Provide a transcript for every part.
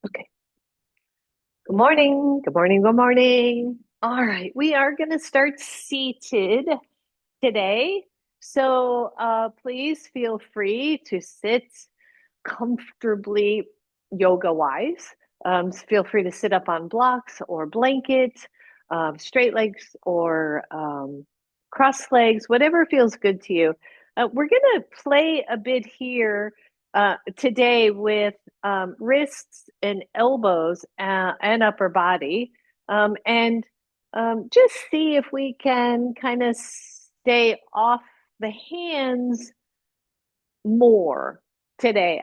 Okay. Good morning. Good morning. Good morning. All right. We are going to start seated today. So please feel free to sit comfortably yoga wise. Feel free to sit up on blocks or blankets, straight legs or cross legs, whatever feels good to you. We're going to play a bit here today with wrists and elbows and upper body, and just see if we can kind of stay off the hands more today.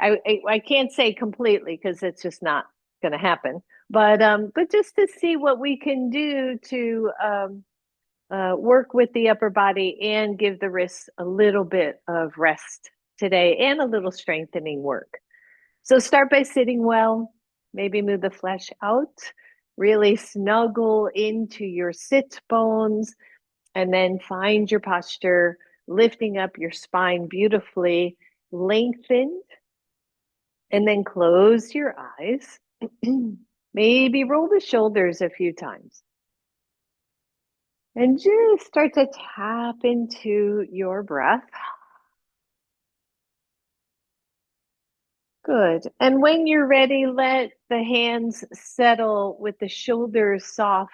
I can't say completely because it's just not going to happen. But just to see what we can do to work with the upper body and give the wrists a little bit of rest today and a little strengthening work. So start by sitting well, maybe move the flesh out, really snuggle into your sit bones, and then find your posture, lifting up your spine beautifully, lengthened, and then close your eyes. Maybe roll the shoulders a few times. And just start to tap into your breath. Good. And when you're ready, let the hands settle with the shoulders soft,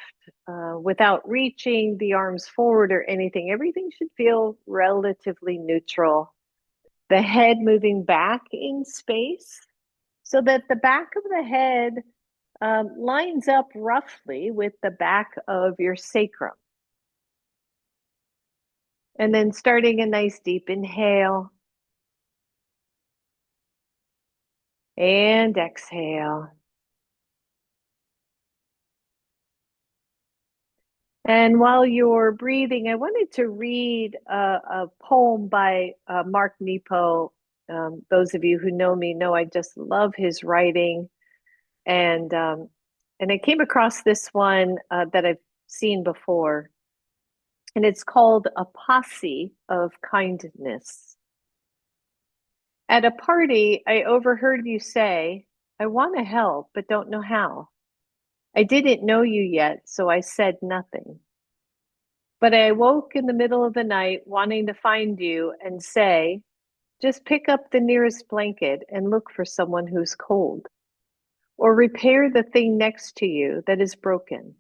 without reaching the arms forward or anything. Everything should feel relatively neutral. The head moving back in space so that the back of the head lines up roughly with the back of your sacrum. And then starting a nice deep inhale and exhale. And while you're breathing, I wanted to read a poem by Mark Nepo. Those of you who know me know I just love his writing, and um, and I came across this one that I've seen before, and it's called "A Posse of Kindness." At a party, I overheard you say, "I want to help, but don't know how." I didn't know you yet, so I said nothing. But I woke in the middle of the night wanting to find you and say, just pick up the nearest blanket and look for someone who's cold, or repair the thing next to you that is broken.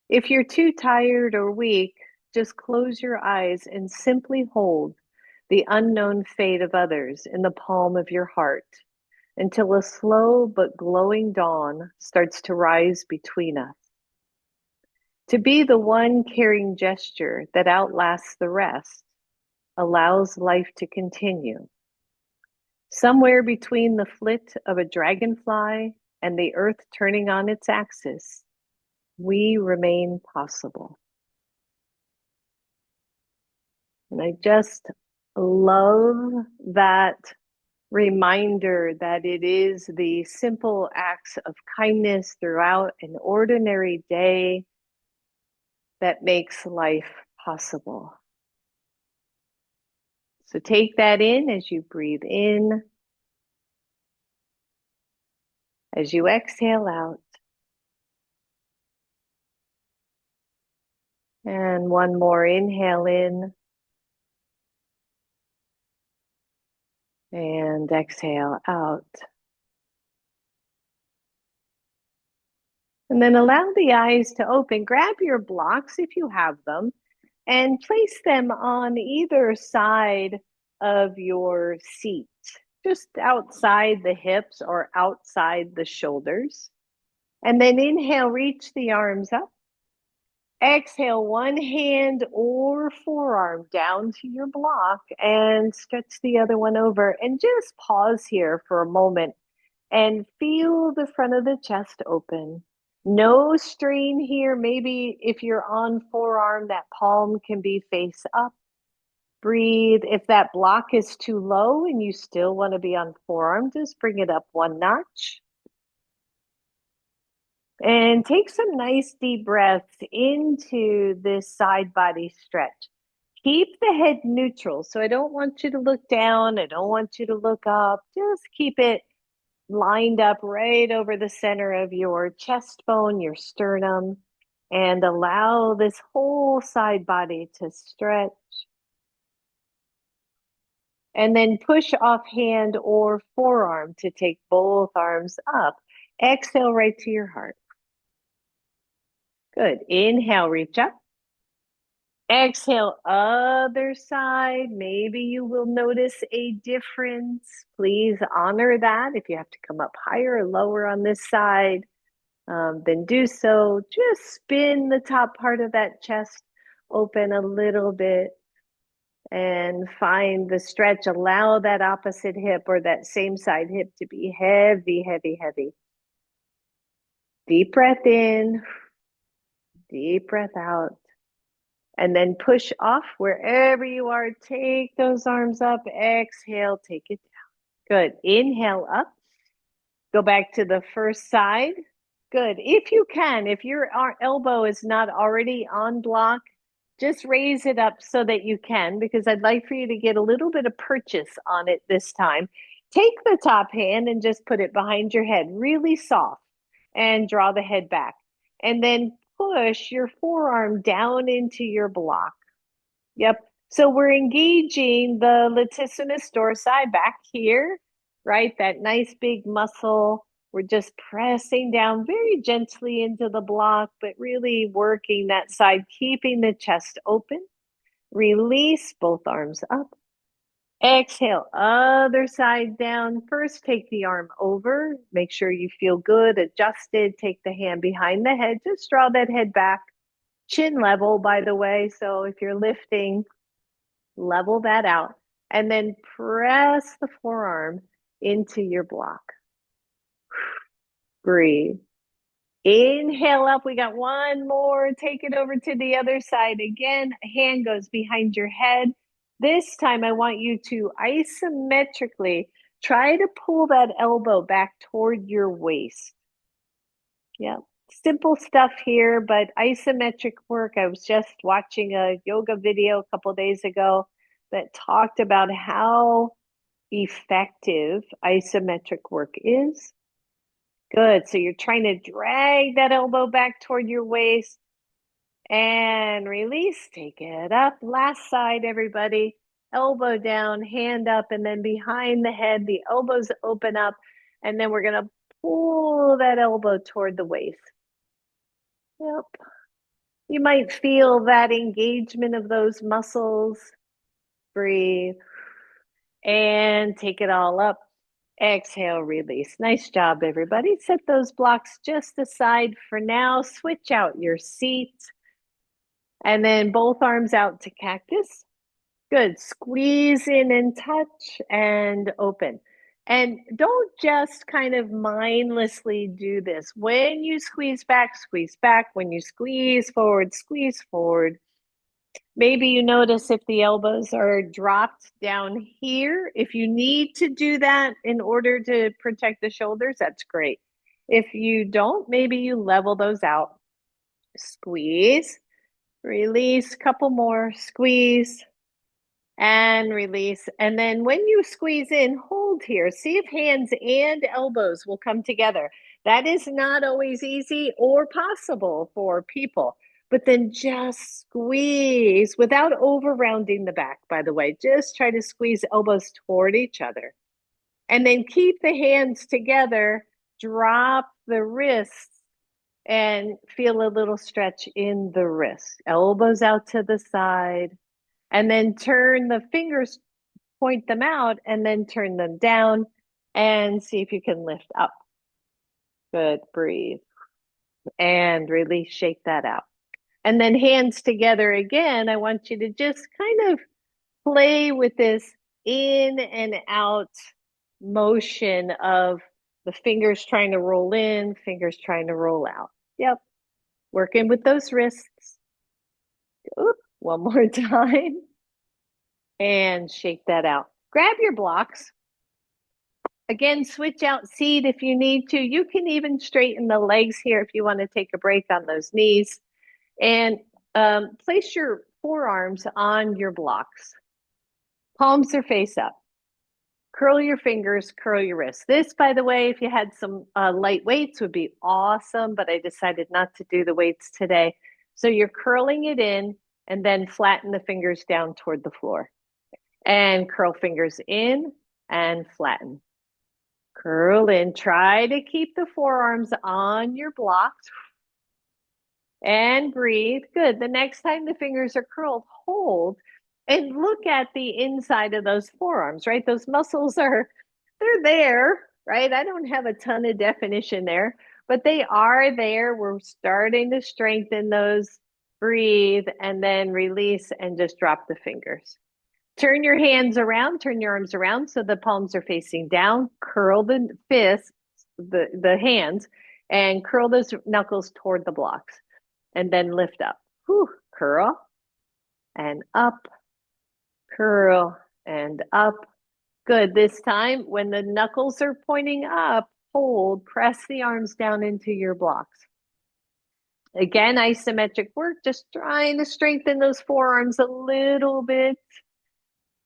If you're too tired or weak, just close your eyes and simply hold the unknown fate of others in the palm of your heart until a slow but glowing dawn starts to rise between us. To be the one caring gesture that outlasts the rest allows life to continue. Somewhere between the flit of a dragonfly and the earth turning on its axis, we remain possible. And I just love that reminder that it is the simple acts of kindness throughout an ordinary day that makes life possible. So take that in as you breathe in, as you exhale out. And one more inhale in and exhale out. And then allow the eyes to open. Grab your blocks if you have them and place them on either side of your seat, just outside the hips or outside the shoulders. And then inhale, reach the arms up. Exhale, one hand or forearm down to your block and stretch the other one over. And just pause here for a moment and feel the front of the chest open. No strain here. Maybe if you're on forearm, that palm can be face up. Breathe. If that block is too low and you still want to be on forearm, just bring it up one notch. And take some nice deep breaths into this side body stretch. Keep the head neutral. So I don't want you to look down. I don't want you to look up. Just keep it lined up right over the center of your chest bone, your sternum, and allow this whole side body to stretch. And then push off hand or forearm to take both arms up. Exhale right to your heart. Good. Inhale, reach up. Exhale, other side. Maybe you will notice a difference. Please honor that. If you have to come up higher or lower on this side, then do so. Just spin the top part of that chest open a little bit and find the stretch. Allow that opposite hip or that same side hip to be heavy, heavy, heavy. Deep breath in, deep breath out. And then push off wherever you are. Take those arms up. Exhale, take it down. Good. Inhale up. Go back to the first side. Good. If you can, if your elbow is not already on block, just raise it up so that you can, because I'd like for you to get a little bit of purchase on it this time. Take the top hand and just put it behind your head, really soft, and draw the head back. And then push your forearm down into your block. Yep. So we're engaging the latissimus dorsi back here, right? That nice big muscle. We're just pressing down very gently into the block, but really working that side, keeping the chest open. Release both arms up. Exhale, other side down. First, take the arm over. Make sure you feel good, adjusted. Take the hand behind the head. Just draw that head back. Chin level, by the way. So if you're lifting, level that out, and then press the forearm into your block. Breathe. Inhale up. We got one more. Take it over to the other side again. Hand goes behind your head. This time I want you to isometrically try to pull that elbow back toward your waist. Yeah. Simple stuff here, but isometric work. I was just watching a yoga video a couple days ago that talked about how effective isometric work is. Good. So you're trying to drag that elbow back toward your waist and release. Take it up. Last side, everybody. Elbow down, hand up, and then behind the head, the elbows open up. And then we're going to pull that elbow toward the waist. Yep. You might feel that engagement of those muscles. Breathe. And take it all up. Exhale, release. Nice job, everybody. Set those blocks just aside for now. Switch out your seat. And then both arms out to cactus. Good. Squeeze in and touch and open. And don't just kind of mindlessly do this. When you squeeze back, squeeze back. When you squeeze forward, squeeze forward. Maybe you notice if the elbows are dropped down here. If you need to do that in order to protect the shoulders, that's great. If you don't, maybe you level those out. Squeeze, release, couple more, squeeze, and release. And then when you squeeze in, hold here. See if hands and elbows will come together. That is not always easy or possible for people. But then just squeeze without over rounding the back, by the way. Just try to squeeze elbows toward each other. And then keep the hands together. Drop the wrists and feel a little stretch in the wrist. Elbows out to the side. And then turn the fingers, point them out, and then turn them down and see if you can lift up. Good. Breathe. And release. Shake that out. And then hands together again. I want you to just kind of play with this in and out motion of the fingers trying to roll in, fingers trying to roll out. Yep. Working with those wrists. Oop, one more time. And shake that out. Grab your blocks. Again, switch out seat if you need to. You can even straighten the legs here if you want to take a break on those knees. And place your forearms on your blocks. Palms are face up. Curl your fingers, curl your wrists. This, by the way, if you had some light weights, would be awesome, but I decided not to do the weights today. So you're curling it in and then flatten the fingers down toward the floor. And curl fingers in and flatten. Curl in. Try to keep the forearms on your blocks and breathe. Good. The next time the fingers are curled, hold and look at the inside of those forearms, right? Those muscles they're there, right? I don't have a ton of definition there, but they are there. We're starting to strengthen those. Breathe and then release and just drop the fingers. Turn your hands around, turn your arms around so the palms are facing down. Curl the fists, the hands, and curl those knuckles toward the blocks. And then lift up. Whew, curl and up, curl and up. Good. This time, when the knuckles are pointing up, hold, press the arms down into your blocks. Again, isometric work, just trying to strengthen those forearms a little bit.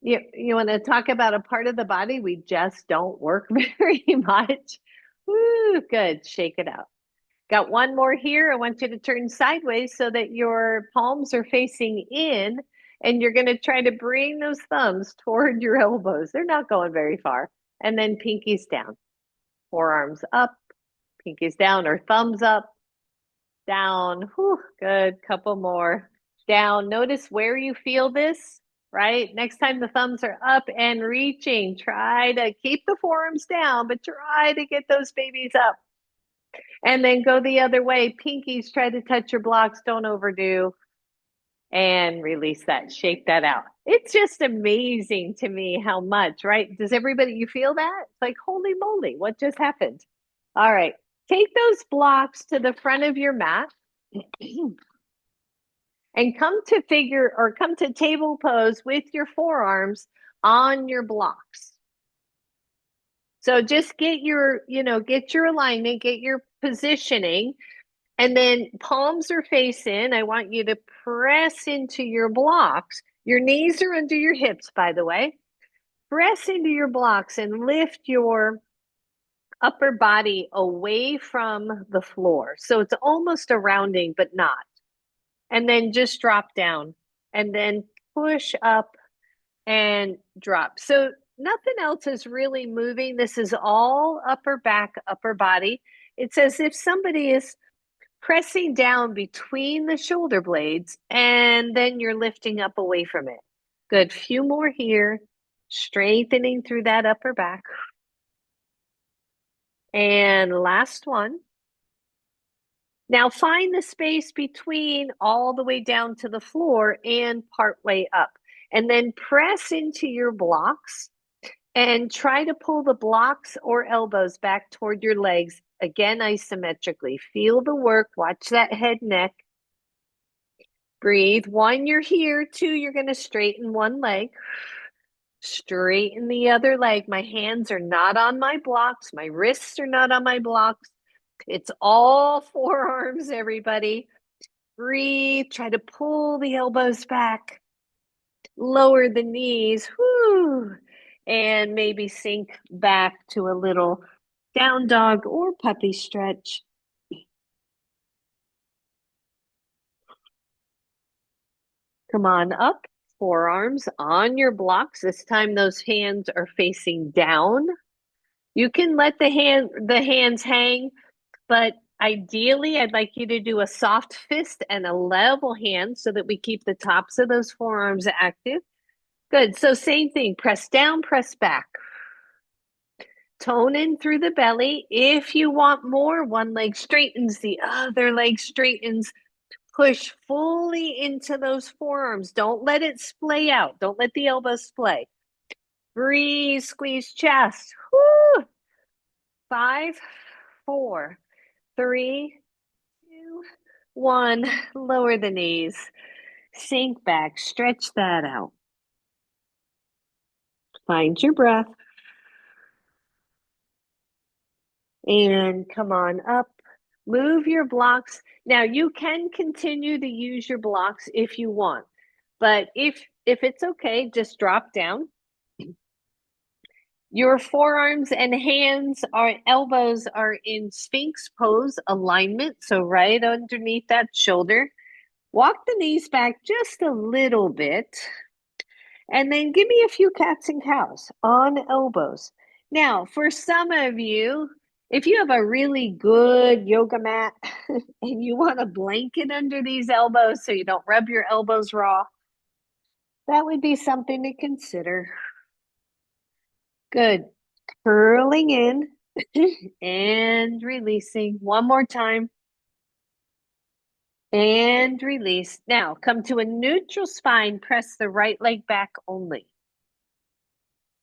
You want to talk about a part of the body we just don't work very much. Woo, good. Shake it out. Got one more here. I want you to turn sideways so that your palms are facing in, and you're going to try to bring those thumbs toward your elbows. They're not going very far. And then pinkies down. Forearms up, pinkies down, or thumbs up, down. Whew, good. Couple more. Down. Notice where you feel this, right? Next time the thumbs are up and reaching, try to keep the forearms down, but try to get those babies up. And then go the other way. Pinkies, try to touch your blocks. Don't overdo. And release that. Shake that out. It's just amazing to me how much, right? Does everybody, you feel that? It's like, holy moly, what just happened? All right. Take those blocks to the front of your mat and come to table pose with your forearms on your blocks. So just get your alignment, get your positioning, and then palms are face in. I want you to press into your blocks. Your knees are under your hips, by the way. Press into your blocks and lift your upper body away from the floor. So it's almost a rounding, but not. And then just drop down and then push up and drop. So nothing else is really moving. This is all upper back, upper body. It's as if somebody is pressing down between the shoulder blades, and then you're lifting up away from it. Good. Few more here. Strengthening through that upper back. And last one. Now find the space between all the way down to the floor and part way up. And then press into your blocks and try to pull the blocks or elbows back toward your legs. Again, isometrically. Feel the work. Watch that head, neck. Breathe. 1, you're here. 2, you're going to straighten one leg. Straighten the other leg. My hands are not on my blocks. My wrists are not on my blocks. It's all forearms, everybody. Breathe. Try to pull the elbows back. Lower the knees. Whoo. And maybe sink back to a little down dog or puppy stretch. Come on up. Forearms on your blocks. This time those hands are facing down. You can let the hands hang, but ideally I'd like you to do a soft fist and a level hand so that we keep the tops of those forearms active. Good. So same thing. Press down, press back. Tone in through the belly. If you want more, one leg straightens, the other leg straightens. Push fully into those forearms. Don't let it splay out. Don't let the elbows splay. Breathe, squeeze chest. Woo! 5, 4, 3, 2, 1. Lower the knees. Sink back. Stretch that out. Find your breath. And come on up. Move your blocks. Now you can continue to use your blocks if you want, but if it's okay, just drop down Your forearms and hands are elbows are in Sphinx pose alignment, so right underneath that shoulder. Walk the knees back just a little bit, and then give me a few cats and cows on elbows. Now, for some of you, if you have a really good yoga mat and you want a blanket under these elbows so you don't rub your elbows raw, that would be something to consider. Good. Curling in and releasing. One more time. And release. Now come to a neutral spine. Press the right leg back only.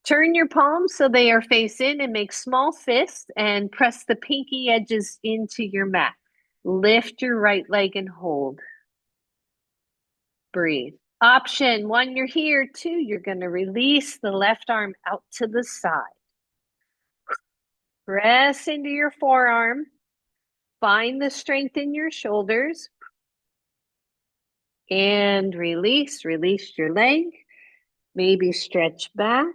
Turn your palms so they are face in and make small fists and press the pinky edges into your mat. Lift your right leg and hold. Breathe. Option one, you're here. Two, you're going to release the left arm out to the side. Press into your forearm. Find the strength in your shoulders. And release. Release your leg. Maybe stretch back.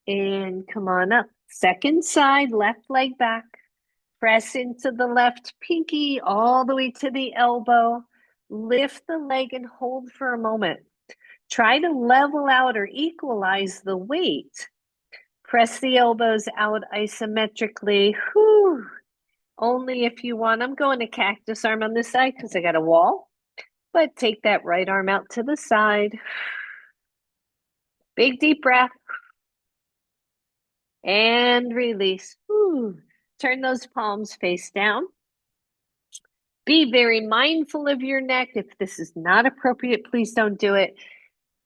And come on up. Second side, left leg back. Press into the left pinky all the way to the elbow. Lift the leg and hold for a moment. Try to level out or equalize the weight. Press the elbows out isometrically. Whew. Only if you want. I'm going to cactus arm on this side because I got a wall. But take that right arm out to the side. Big deep breath. And release. Whew. Turn those palms face down. Be very mindful of your neck. If this is not appropriate, please don't do it.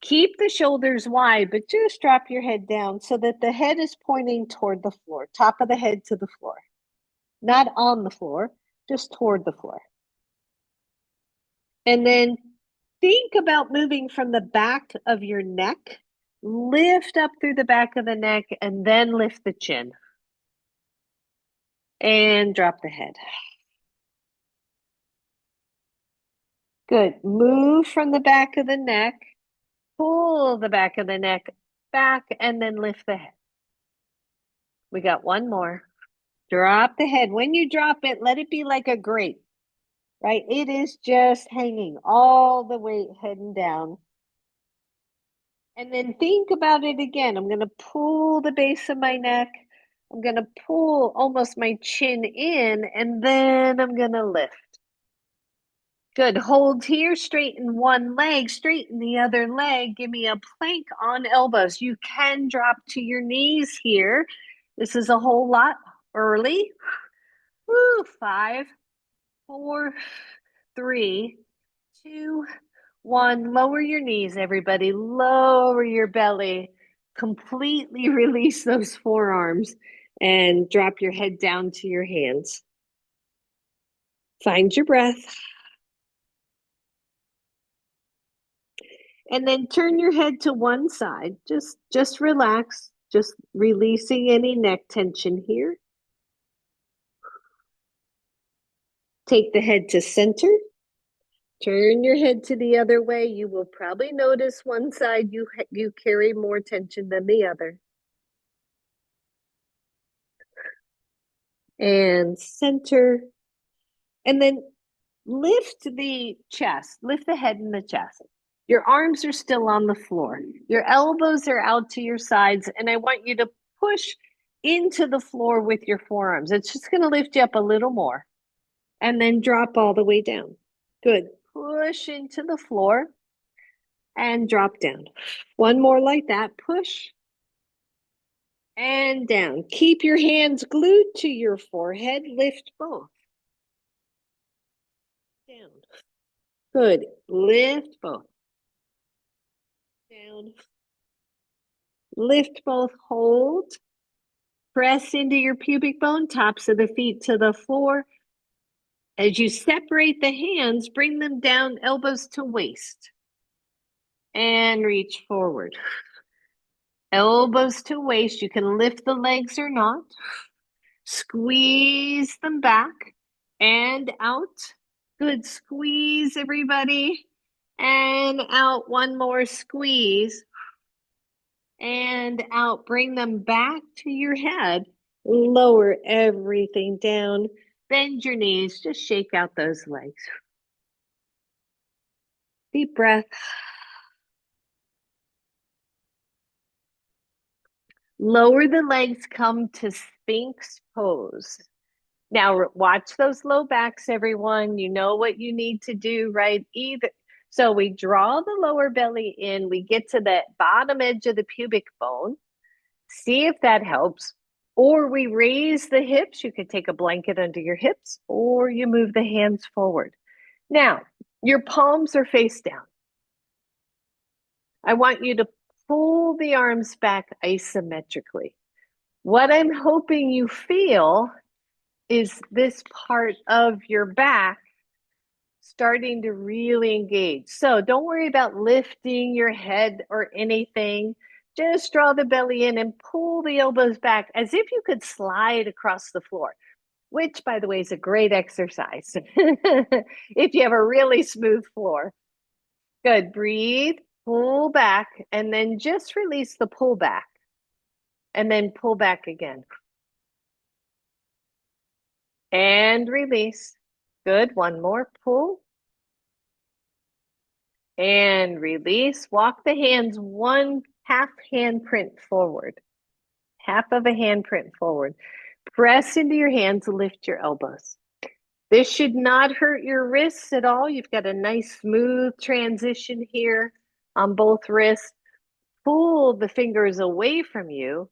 Keep the shoulders wide, but just drop your head down so that the head is pointing toward the floor, top of the head to the floor. Not on the floor, just toward the floor. And then think about moving from the back of your neck. Lift up through the back of the neck and then lift the chin. And drop the head. Good. Move from the back of the neck. Pull the back of the neck back and then lift the head. We got one more. Drop the head. When you drop it, let it be like a grape, right? It is just hanging all the way heading down. And then think about it again. I'm going to pull the base of my neck. I'm going to pull almost my chin in, and then I'm going to lift. Good. Hold here, straighten one leg, straighten the other leg. Give me a plank on elbows. You can drop to your knees here. This is a whole lot early. Woo, 5, 4, 3, 2, 1. Lower your knees, everybody. Lower your belly. Completely release those forearms and drop your head down to your hands. Find your breath. And then turn your head to one side. Just relax. Just releasing any neck tension here. Take the head to center. Turn your head to the other way. You will probably notice one side you carry more tension than the other. And center. And then lift the chest. Lift the head and the chest. Your arms are still on the floor. Your elbows are out to your sides, and I want you to push into the floor with your forearms. It's just going to lift you up a little more, and then drop all the way down. Good. Push into the floor and drop down. One more like that. Push and down. Keep your hands glued to your forehead. Lift both. Down. Good. Lift both. Down. Lift both, hold. Press into your pubic bone, tops of the feet to the floor. As you separate the hands, bring them down, elbows to waist. And reach forward. Elbows to waist. You can lift the legs or not. Squeeze them back and out. Good. Squeeze, everybody. And out. One more squeeze. and out. Bring them back to your head. Lower everything down. Bend your knees. Just shake out those legs. Deep breath. Lower the legs, come to Sphinx pose. Now watch those low backs, everyone. You know what you need to do, right? So we draw the lower belly in, we get to the bottom edge of the pubic bone. See if that helps. Or we raise the hips. You could take a blanket under your hips, or you move the hands forward. Now, your palms are face down. I want you to pull the arms back isometrically. What I'm hoping you feel is this part of your back starting to really engage. So don't worry about lifting your head or anything. Just draw the belly in and pull the elbows back as if you could slide across the floor, which, by the way, is a great exercise if you have a really smooth floor. Good. Breathe, pull back, and then just release the pull back, and then pull back again. And release. Good. One more. Pull and release. Walk the hands one half handprint forward. Half of a handprint forward. Press into your hands, lift your elbows. This should not hurt your wrists at all. You've got a nice smooth transition here on both wrists. Pull the fingers away from you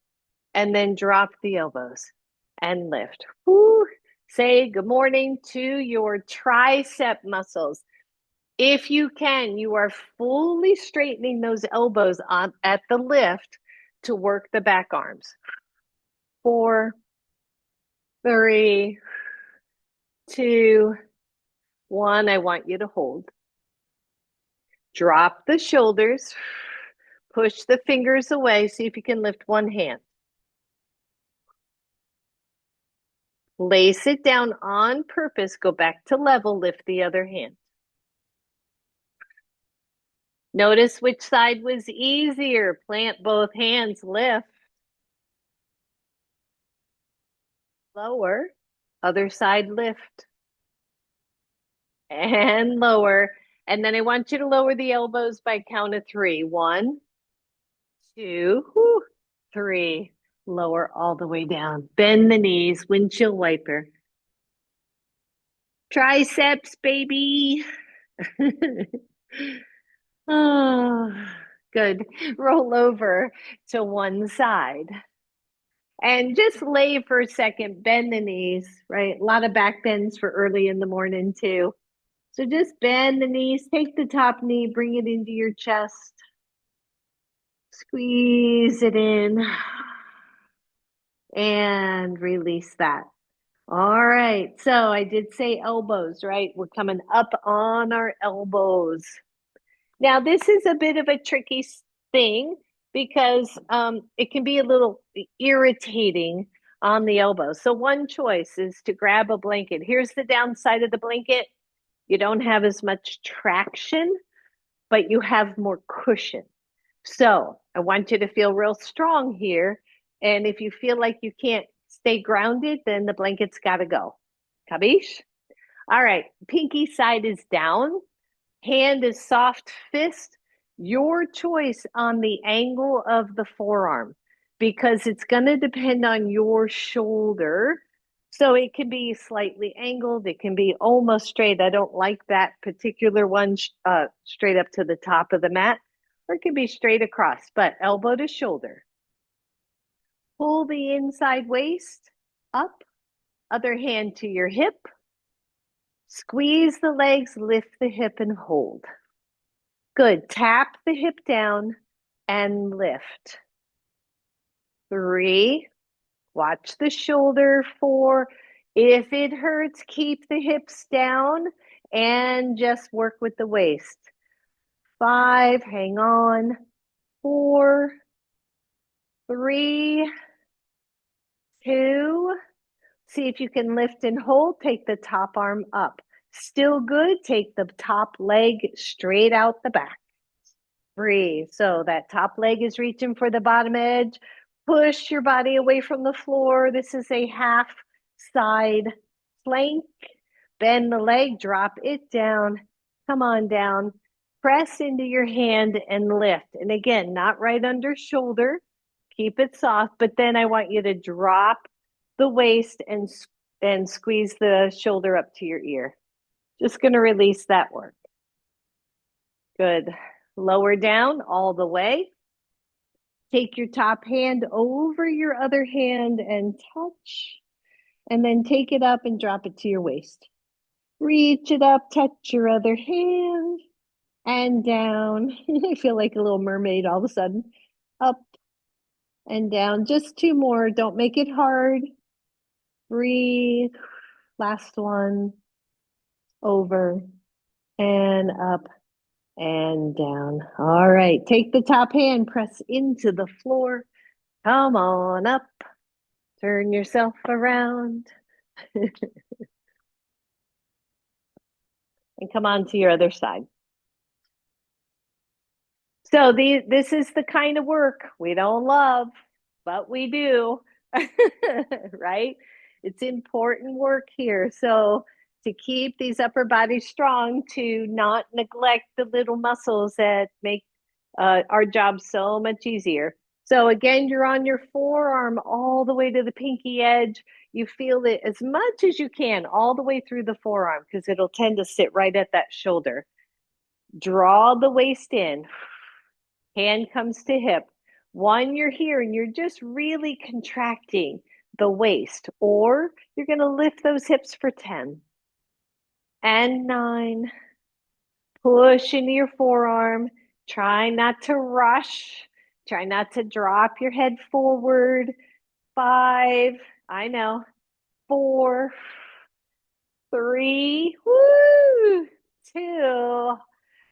and then drop the elbows and lift. Woo. Say good morning to your tricep muscles. If you can, you are fully straightening those elbows on at the lift to work the back arms. 4, 3, 2, 1. I want you to hold. Drop the shoulders. Push the fingers away. See if you can lift one hand. Lace it down on purpose. Go back to level. Lift the other hand. Notice which side was easier. Plant both hands. Lift. Lower. Other side, lift. And lower. And then I want you to lower the elbows by count of 3. 1, 2, 3. Lower all the way down. Bend the knees, windshield wiper. Triceps, baby. Oh, good. Roll over to one side. And just lay for a second, bend the knees, right? A lot of back bends for early in the morning, too. So just bend the knees, take the top knee, bring it into your chest. Squeeze it in and release that. All right. So I did say elbows, right? We're coming up on our elbows. Now, this is a bit of a tricky thing because it can be a little irritating on the elbows. So one choice is to grab a blanket. Here's the downside of the blanket. You don't have as much traction, but you have more cushion. So I want you to feel real strong here. And if you feel like you can't stay grounded, then the blanket's got to go. Cabiche? All right. Pinky side is down. Hand is soft fist. Your choice on the angle of the forearm, because it's going to depend on your shoulder. So it can be slightly angled. It can be almost straight. I don't like that particular one straight up to the top of the mat, or it can be straight across, but elbow to shoulder. Pull the inside waist up, other hand to your hip. Squeeze the legs, lift the hip and hold. Good. Tap the hip down and lift. 3. Watch the shoulder. 4. If it hurts, keep the hips down and just work with the waist. 5. Hang on. 4, 3, 2. See if you can lift and hold. Take the top arm up. Still good. Take the top leg straight out the back. Breathe. So that top leg is reaching for the bottom edge. Push your body away from the floor. This is a half side plank. Bend the leg, drop it down. Come on down. Press into your hand and lift. And again, not right under shoulder. Keep it soft, but then I want you to drop the waist and squeeze the shoulder up to your ear. Just going to release that work. Good. Lower down all the way. Take your top hand over your other hand and touch. And then take it up and drop it to your waist. Reach it up, touch your other hand, and down. I feel like a little mermaid all of a sudden. Up and down. Just two more. Don't make it hard. Breathe. Last one. Over and up and down. All right. Take the top hand, press into the floor. Come on up. Turn yourself around. And come on to your other side. So this is the kind of work we don't love, but we do, right? It's important work here. So to keep these upper bodies strong, to not neglect the little muscles that make our job so much easier. So again, you're on your forearm all the way to the pinky edge. You feel it as much as you can all the way through the forearm because it'll tend to sit right at that shoulder. Draw the waist in. Hand comes to hip. One, you're here and you're just really contracting the waist, or you're going to lift those hips for 10 and 9. Push into your forearm. Try not to rush. Try not to drop your head forward. 5, I know. 4, 3, woo, 2,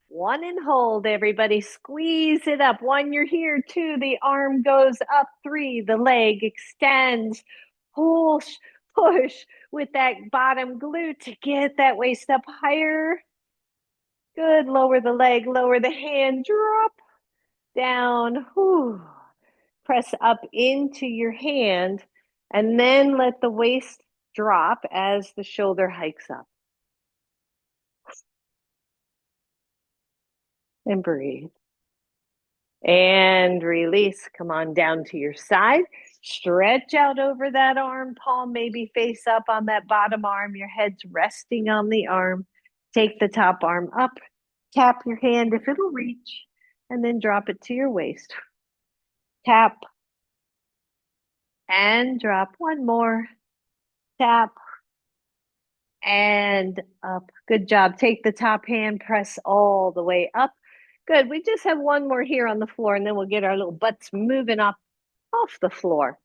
1 and hold, everybody. Squeeze it up. 1, you're here. 2, the arm goes up. 3, the leg extends. Push, push with that bottom glute to get that waist up higher. Good. Lower the leg, lower the hand, drop down. Whew. Press up into your hand and then let the waist drop as the shoulder hikes up. And breathe. And release. Come on down to your side. Stretch out over that arm, palm maybe face up on that bottom arm. Your head's resting on the arm. Take the top arm up. Tap your hand if it'll reach, and then drop it to your waist. Tap and drop. One more. Tap and up. Good job. Take the top hand, press all the way up. Good. We just have one more here on the floor, and then we'll get our little butts moving up off the floor.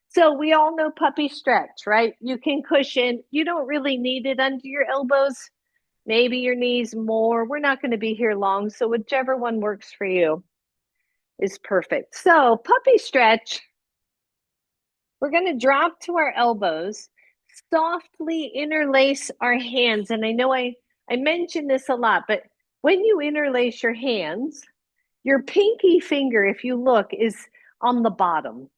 So we all know puppy stretch, right? You can cushion. You don't really need it under your elbows. Maybe your knees more. We're not going to be here long, so whichever one works for you is perfect. So puppy stretch. We're going to drop to our elbows, softly interlace our hands. And I know I mention this a lot, but when you interlace your hands, your pinky finger, if you look, is on the bottom.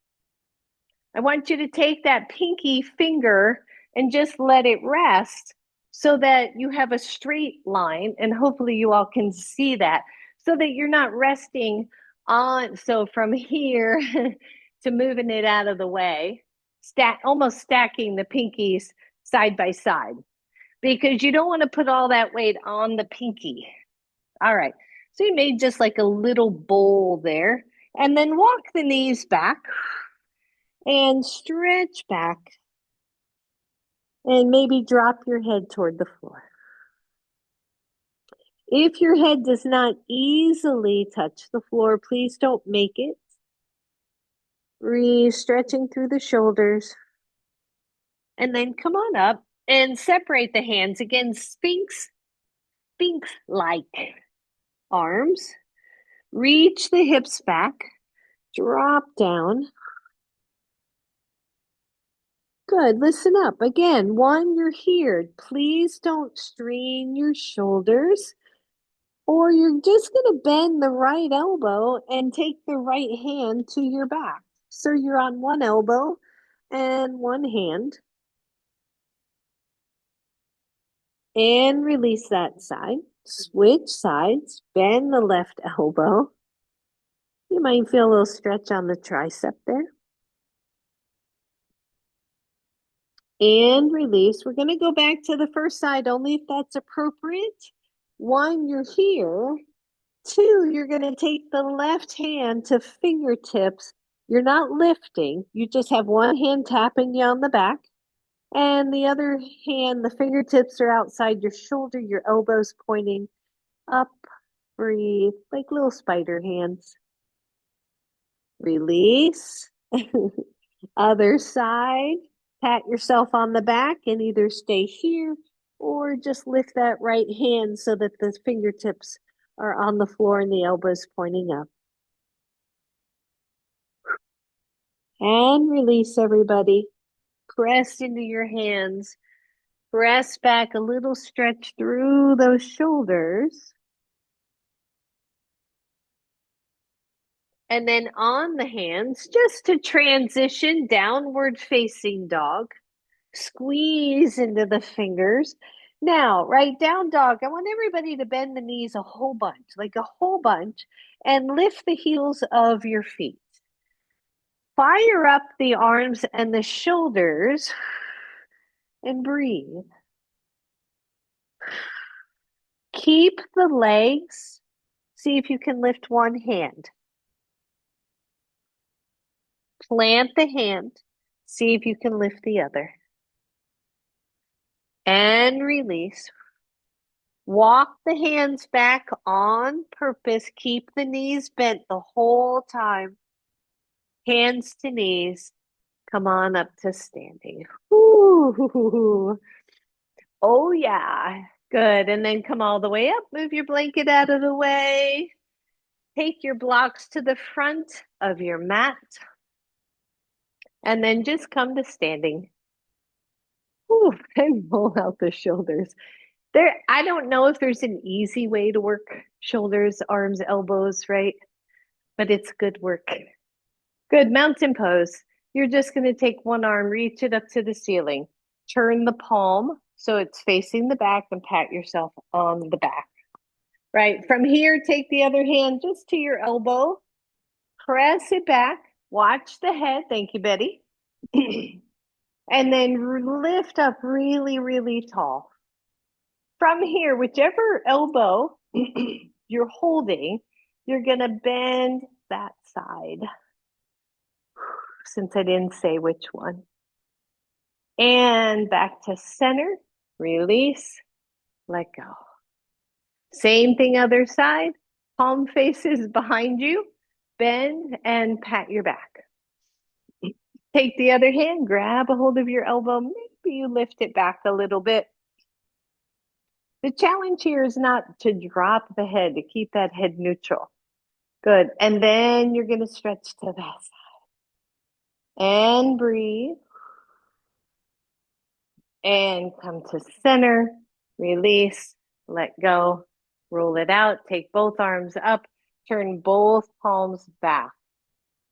I want you to take that pinky finger and just let it rest so that you have a straight line, and hopefully you all can see that, so that you're not resting on, so from here to moving it out of the way, almost stacking the pinkies side by side, because you don't want to put all that weight on the pinky. All right, so you made just like a little bowl there, and then walk the knees back and stretch back, and maybe drop your head toward the floor. If your head does not easily touch the floor, please don't make it. Stretching through the shoulders. And then come on up and separate the hands. Again, Sphinx-like arms. Reach the hips back. Drop down. Good. Listen up. Again, 1, you're here. Please don't strain your shoulders. Or you're just going to bend the right elbow and take the right hand to your back. So you're on one elbow and one hand. And release that side. Switch sides. Bend the left elbow. You might feel a little stretch on the tricep there. And release. We're going to go back to the first side only if that's appropriate. One, you're here. Two, you're going to take the left hand to fingertips. You're not lifting. You just have one hand tapping you on the back. And the other hand, the fingertips are outside your shoulder, your elbows pointing up. Breathe like little spider hands. Release. Other side. Pat yourself on the back and either stay here or just lift that right hand so that the fingertips are on the floor and the elbows pointing up. And release, everybody. Press into your hands. Press back a little stretch through those shoulders. And then on the hands, just to transition downward facing dog. Squeeze into the fingers. Now, right down dog, I want everybody to bend the knees a whole bunch, like a whole bunch, and lift the heels of your feet. Fire up the arms and the shoulders and breathe. Keep the legs. See if you can lift one hand. Plant the hand. See if you can lift the other. And release. Walk the hands back on purpose. Keep the knees bent the whole time. Hands to knees. Come on up to standing. Ooh. Oh, yeah. Good. And then come all the way up. Move your blanket out of the way. Take your blocks to the front of your mat. And then just come to standing. Ooh, and roll out the shoulders. I don't know if there's an easy way to work shoulders, arms, elbows, right? But it's good work. Good. Mountain pose. You're just going to take one arm, reach it up to the ceiling. Turn the palm so it's facing the back and pat yourself on the back. Right. From here, take the other hand just to your elbow. Press it back. Watch the head. Thank you, Betty. And then lift up really, really tall. From here, whichever elbow you're holding, you're going to bend that side. Since I didn't say which one. And back to center, release, let go. Same thing other side, palm faces behind you, bend and pat your back. Take the other hand, grab a hold of your elbow, maybe you lift it back a little bit. The challenge here is not to drop the head, to keep that head neutral. Good, and then you're gonna stretch to that side. And breathe. And come to center, release, let go, roll it out, take both arms up, turn both palms back.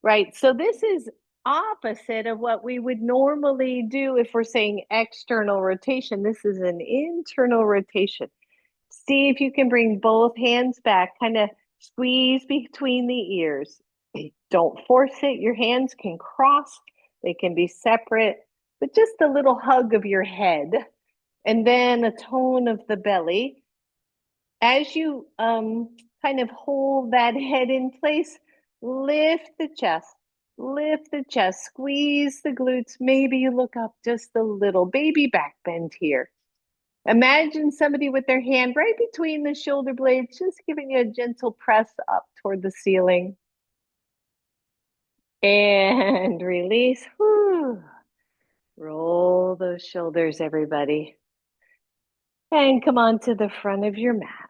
Right, so this is opposite of what we would normally do if we're saying external rotation. This is an internal rotation. See if you can bring both hands back, kind of squeeze between the ears. Don't force it. Your hands can cross, they can be separate, but just a little hug of your head and then a tone of the belly. As you kind of hold that head in place, lift the chest, squeeze the glutes. Maybe you look up just a little, baby back bend here. Imagine somebody with their hand right between the shoulder blades, just giving you a gentle press up toward the ceiling. And release. Whew. Roll those shoulders, everybody. And come on to the front of your mat.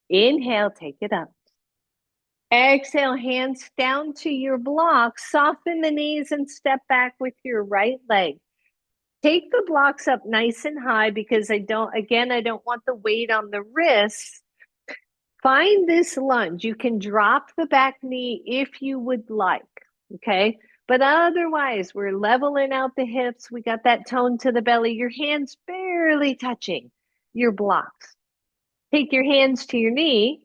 Inhale, take it up. Exhale, hands down to your blocks. Soften the knees and step back with your right leg. Take the blocks up nice and high because I don't want the weight on the wrists. Find this lunge. You can drop the back knee if you would like, okay? But otherwise, we're leveling out the hips. We got that tone to the belly. Your hands barely touching your blocks. Take your hands to your knee.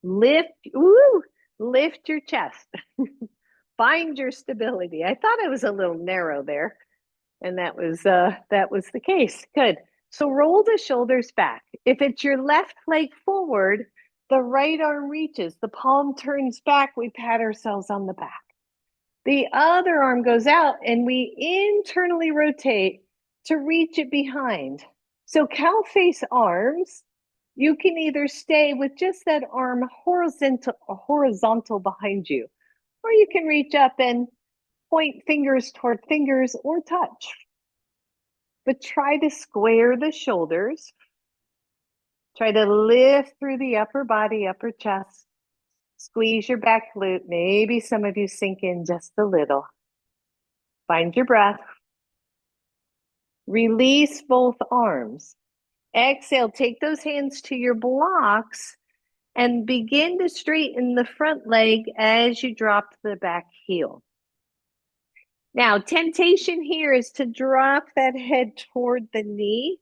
Lift your chest. Find your stability. I thought I was a little narrow there, and that was the case. Good. So roll the shoulders back. If it's your left leg forward, the right arm reaches, the palm turns back, we pat ourselves on the back. The other arm goes out and we internally rotate to reach it behind. So cow face arms, you can either stay with just that arm horizontal behind you, or you can reach up and point fingers toward fingers or touch. But try to square the shoulders. Try to lift through the upper body, upper chest. Squeeze your back glute. Maybe some of you sink in just a little. Find your breath. Release both arms. Exhale, take those hands to your blocks and begin to straighten the front leg as you drop the back heel. Now, temptation here is to drop that head toward the knee.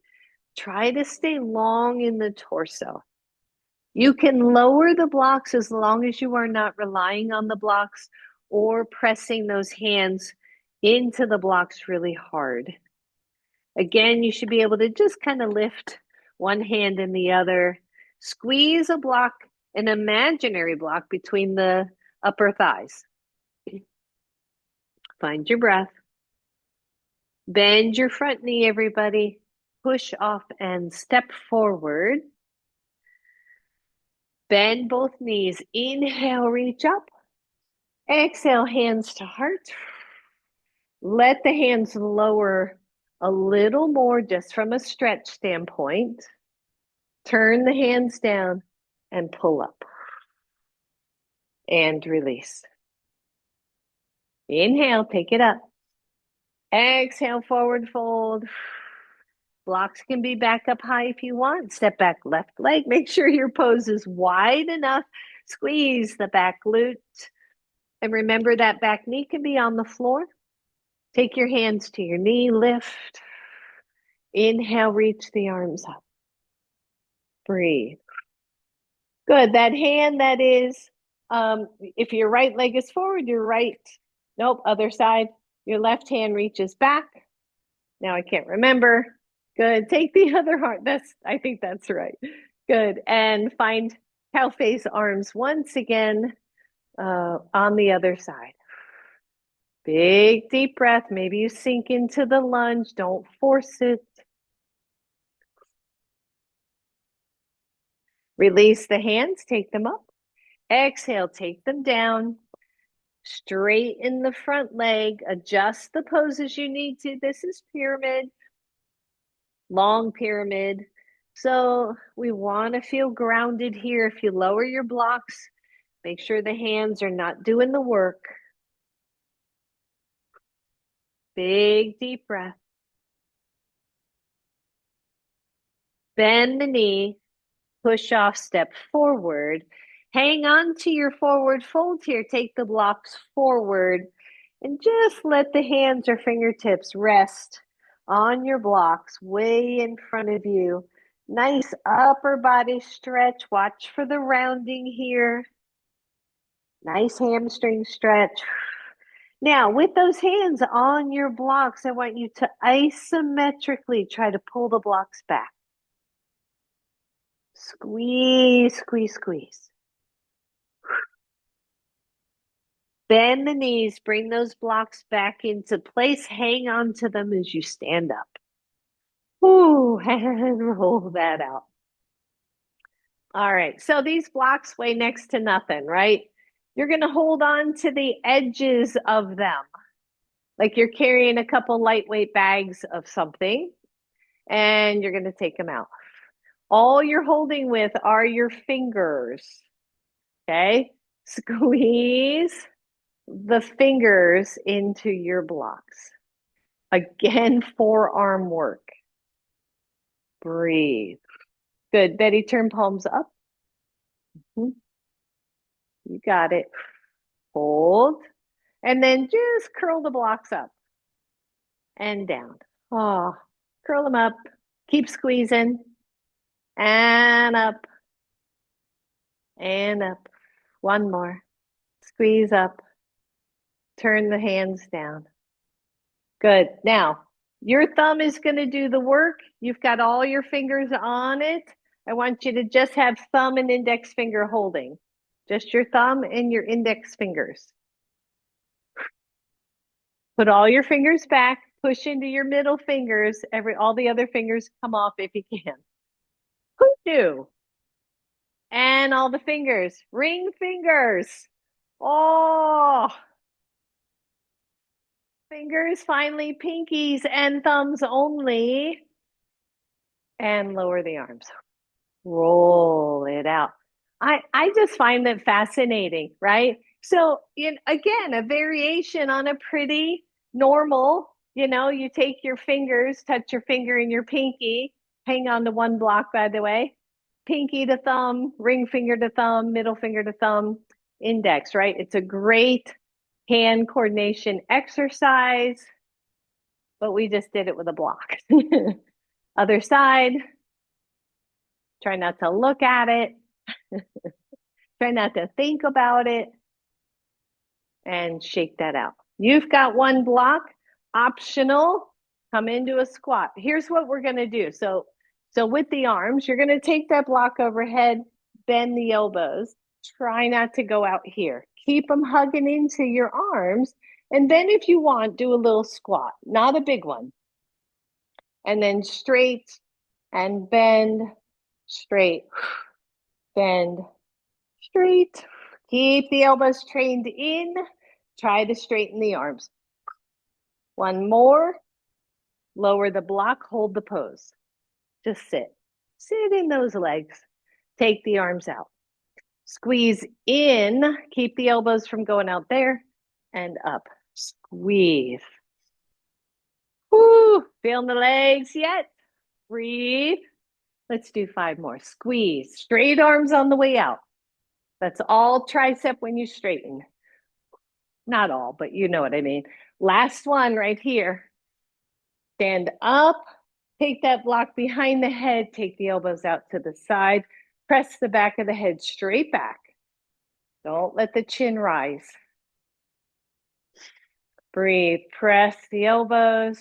Try to stay long in the torso. You can lower the blocks as long as you are not relying on the blocks or pressing those hands into the blocks really hard. Again, you should be able to just kind of lift one hand and the other. Squeeze a block, an imaginary block between the upper thighs. Find your breath. Bend your front knee, everybody. Push off and step forward. Bend both knees. Inhale, reach up. Exhale, hands to heart. Let the hands lower a little more just from a stretch standpoint. Turn the hands down and pull up. And release. Inhale, take it up. Exhale, forward fold. Blocks can be back up high if you want. Step back left leg. Make sure your pose is wide enough. Squeeze the back glute. And remember that back knee can be on the floor. Take your hands to your knee, lift. Inhale, reach the arms up. Breathe. Good. That hand that is, if your right leg is forward, your right, nope, other side. Your left hand reaches back. Now I can't remember. Good. Take the other arm. I think that's right. Good. And find cow face arms once again on the other side. Big deep breath. Maybe you sink into the lunge. Don't force it. Release the hands. Take them up. Exhale. Take them down. Straighten the front leg. Adjust the poses you need to. This is pyramid. Long pyramid. So we want to feel grounded here. If you lower your blocks, make sure the hands are not doing the work. Big deep breath. Bend the knee, push off, step forward. Hang on to your forward fold here. Take the blocks forward and just let the hands or fingertips rest on your blocks way in front of you. Nice upper body stretch. Watch for the rounding here. Nice hamstring stretch. Now, with those hands on your blocks, I want you to isometrically try to pull the blocks back. Squeeze, squeeze, squeeze. Bend the knees, bring those blocks back into place. Hang on to them as you stand up. Ooh, and roll that out. All right, so these blocks weigh next to nothing, right? You're going to hold on to the edges of them. Like you're carrying a couple lightweight bags of something, and you're going to take them out. All you're holding with are your fingers, okay? Squeeze the fingers into your blocks. Again, forearm work. Breathe. Good. Betty, turn palms up. You got it. Hold. And then just curl the blocks up and down. Oh, curl them up. Keep squeezing. And up. And up. One more. Squeeze up. Turn the hands down. Good. Now, your thumb is going to do the work. You've got all your fingers on it. I want you to just have thumb and index finger holding. Just your thumb and your index fingers. Put all your fingers back. Push into your middle fingers. All the other fingers come off if you can. Who knew? And all the fingers. Ring fingers. Oh, fingers, finally, pinkies and thumbs only. And lower the arms. Roll it out. I just find that fascinating, right? So again, a variation on a pretty normal, you take your fingers, touch your finger and your pinky, hang on to one block, by the way, pinky to thumb, ring finger to thumb, middle finger to thumb, index, right? It's a great hand coordination exercise, but we just did it with a block. Other side. Try not to look at it. Try not to think about it. And shake that out. You've got one block, optional, come into a squat. Here's what we're going to do. So with the arms, you're going to take that block overhead, bend the elbows. Try not to go out here. Keep them hugging into your arms. And then if you want, do a little squat, not a big one. And then straight and bend, straight, bend, straight. Keep the elbows trained in. Try to straighten the arms. One more. Lower the block, hold the pose. Just sit. Sit in those legs. Take the arms out. Squeeze in. Keep the elbows from going out there. And up. Squeeze. Woo! Feeling the legs yet? Breathe. Let's do 5 more. Squeeze. Straight arms on the way out. That's all tricep when you straighten. Not all, but you know what I mean. Last one right here. Stand up. Take that block behind the head. Take the elbows out to the side. Press the back of the head straight back. Don't let the chin rise. Breathe. Press the elbows.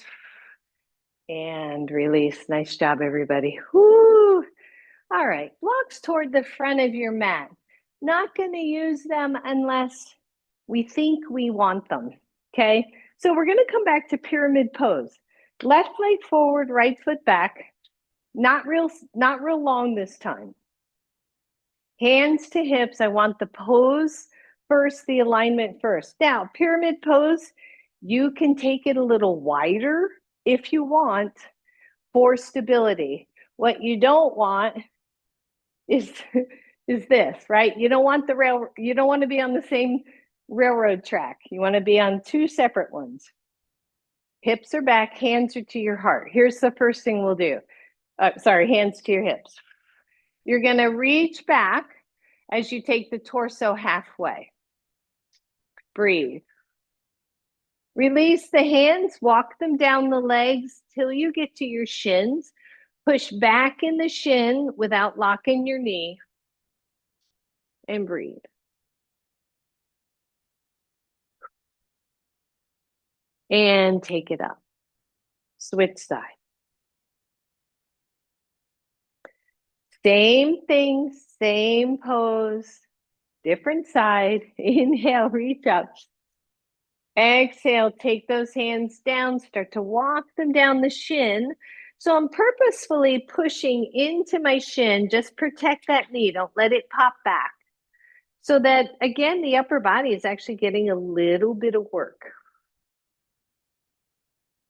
And release. Nice job, everybody. Woo! All right. Blocks toward the front of your mat. Not going to use them unless we think we want them. Okay. So we're going to come back to pyramid pose. Left leg forward, right foot back. Not real long this time. Hands to hips. I want the pose first, the alignment first. Now, pyramid pose, you can take it a little wider if you want for stability. What you don't want is this, right? You don't want you don't want to be on the same railroad track. You want to be on 2 separate ones. Hips are back, hands are to your heart. Here's the first thing we'll do. Hands to your hips. You're going to reach back as you take the torso halfway. Breathe. Release the hands, walk them down the legs till you get to your shins. Push back in the shin without locking your knee. And breathe. And take it up. Switch side. Same thing, same pose, different side. Inhale, reach up. Exhale, take those hands down, start to walk them down the shin. So I'm purposefully pushing into my shin. Just protect that knee. Don't let it pop back. So that, again, the upper body is actually getting a little bit of work.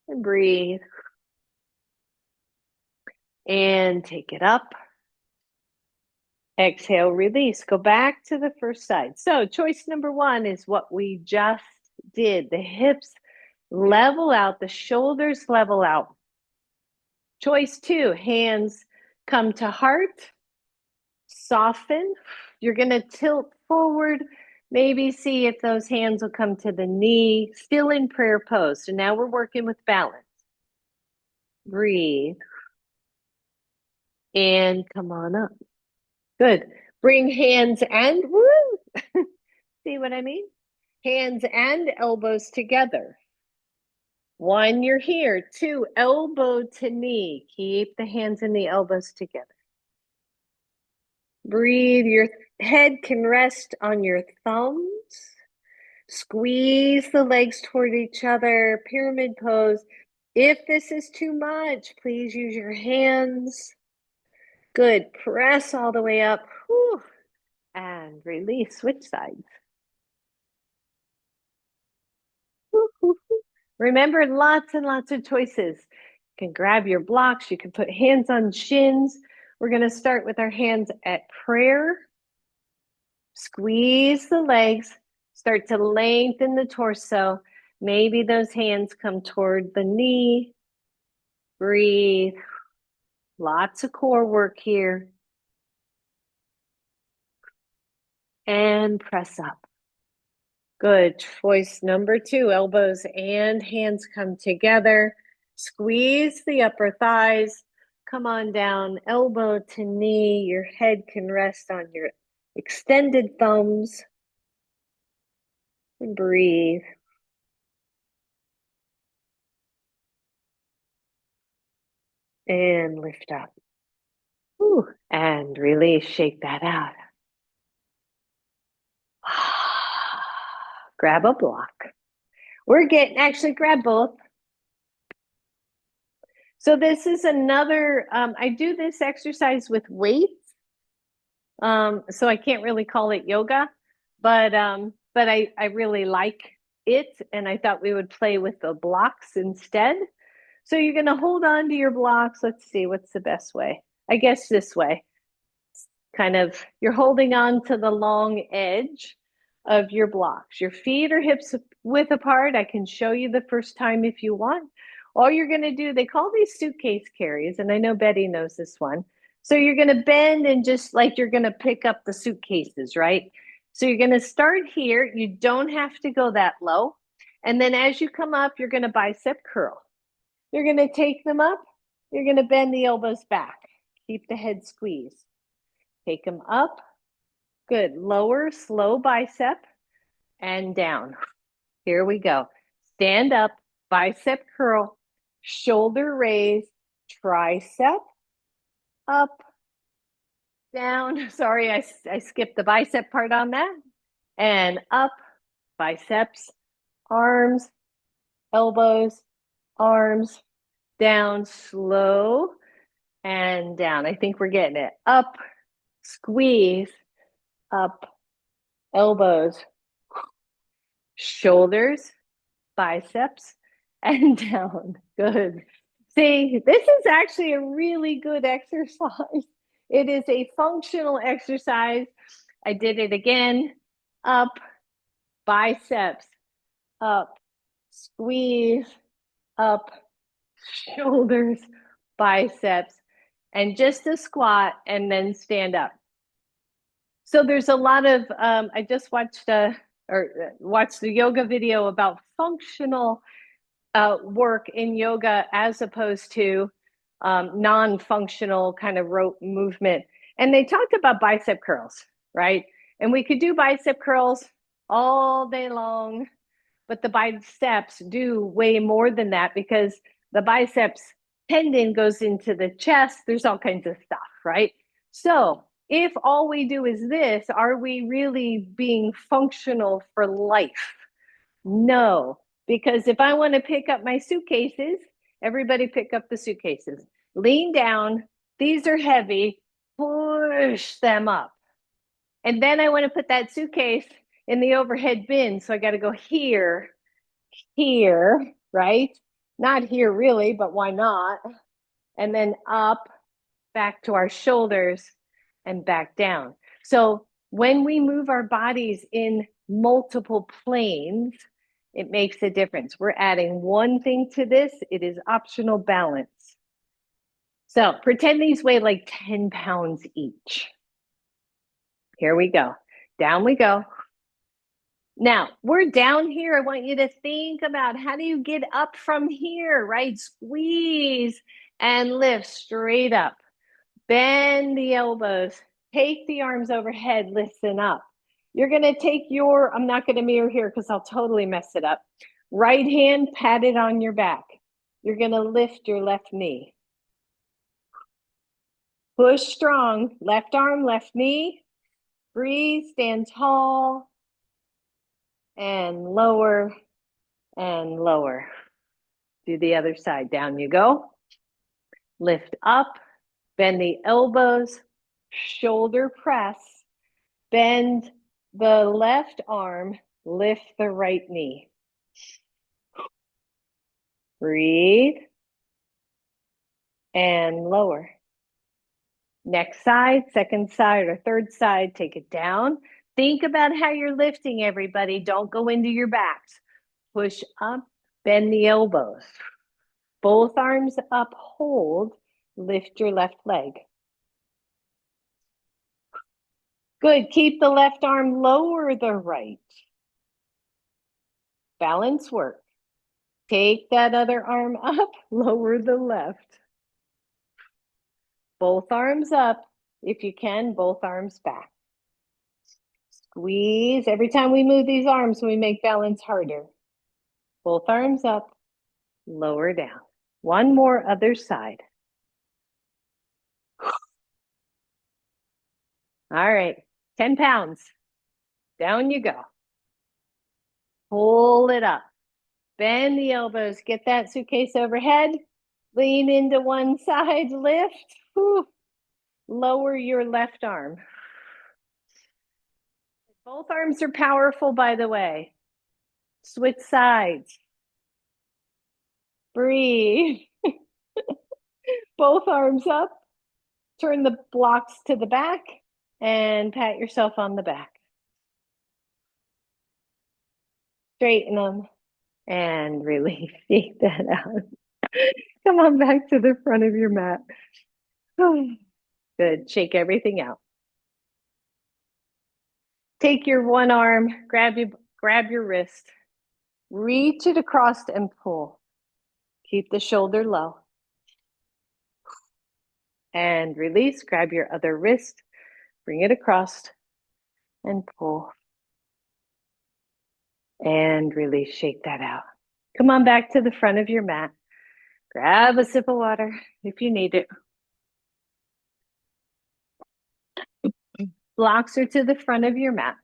And breathe. And take it up. Exhale, release. Go back to the first side. So choice number 1 is what we just did. The hips level out, the shoulders level out. Choice 2, hands come to heart, soften, You're going to tilt forward. Maybe see if those hands will come to the knee, still in prayer pose. So now we're working with balance. Breathe and come on up. Good. Bring hands and, woo! See what I mean? Hands and elbows together. One, you're here. Two, elbow to knee. Keep the hands and the elbows together. Breathe. Your head can rest on your thumbs. Squeeze the legs toward each other. Pyramid pose. If this is too much, please use your hands. Good. Press all the way up. Whew. And release. Switch sides. Remember, lots and lots of choices. You can grab your blocks. You can put hands on shins. We're going to start with our hands at prayer. Squeeze the legs. Start to lengthen the torso. Maybe those hands come toward the knee. Breathe. Lots of core work here. And press up. Good. Choice number 2, elbows and hands come together. Squeeze the upper thighs. Come on down, elbow to knee. Your head can rest on your extended thumbs. And breathe. And lift up. Whew. And release, shake that out. Grab a block. Actually grab both. So this is another, I do this exercise with weights. So I can't really call it yoga, but I really like it. And I thought we would play with the blocks instead. So you're going to hold on to your blocks. Let's see, what's the best way? I guess this way. Kind of, you're holding on to the long edge of your blocks. Your feet are hips width apart. I can show you the first time if you want. All you're going to do, they call these suitcase carries, and I know Betty knows this one. So you're going to bend and just like you're going to pick up the suitcases, right? So you're going to start here. You don't have to go that low. And then as you come up, you're going to bicep curl. You're going to take them up. You're going to bend the elbows back. Keep the head squeezed. Take them up. Good. Lower, slow bicep and down. Here we go. Stand up, bicep curl, shoulder raise, tricep up, down. Sorry, I skipped the bicep part on that. And up, biceps, arms, elbows, arms, down, slow, and down. I think we're getting it. Up, squeeze, up, elbows, shoulders, biceps, and down. Good. See, this is actually a really good exercise. It is a functional exercise. I did it again. Up, biceps, up, squeeze, up, shoulders, biceps, and just a squat and then stand up. So there's a lot of, I just watched the yoga video about functional work in yoga as opposed to non-functional kind of rote movement. And they talked about bicep curls, right? And we could do bicep curls all day long, but the biceps do way more than that because the biceps tendon goes into the chest. There's all kinds of stuff, right? So if all we do is this, are we really being functional for life? No, because if I want to pick up my suitcases, everybody pick up the suitcases. Lean down. These are heavy. Push them up. And then I want to put that suitcase in the overhead bin. So I got to go here, here, right? Not here really, but why not? And then up, back to our shoulders and back down. So when we move our bodies in multiple planes, it makes a difference. We're adding one thing to this. It is optional balance. So pretend these weigh like 10 pounds each. Here we go. Down we go. Now, we're down here. I want you to think about how do you get up from here, right? Squeeze and lift straight up. Bend the elbows. Take the arms overhead, listen up. You're going to take your, I'm not going to mirror here because I'll totally mess it up. Right hand, pat it on your back. You're going to lift your left knee. Push strong. Left arm, left knee. Breathe, stand tall. And lower and lower. Do the other side. Down you go. Lift up. Bend the elbows. Shoulder press. Bend the left arm. Lift the right knee. Breathe. And lower. Next side, second side, or third side, take it down. Think about how you're lifting, everybody. Don't go into your backs. Push up, bend the elbows. Both arms up, hold. Lift your left leg. Good. Keep the left arm, lower the right. Balance work. Take that other arm up, lower the left. Both arms up. If you can, both arms back. Squeeze. Every time we move these arms, we make balance harder. Both arms up, lower down. One more, other side. All right, 10 pounds. Down you go. Pull it up. Bend the elbows. Get that suitcase overhead. Lean into one side, lift. Whew. Lower your left arm. Both arms are powerful, by the way. Switch sides. Breathe. Both arms up. Turn the blocks to the back and pat yourself on the back. Straighten them and release. Shake that out. Come on back to the front of your mat. Good. Shake everything out. Take your one arm, grab your wrist, reach it across and pull. Keep the shoulder low. And release. Grab your other wrist, bring it across and pull. And release. Shake that out. Come on back to the front of your mat. Grab a sip of water if you need it. Blocks are to the front of your mat.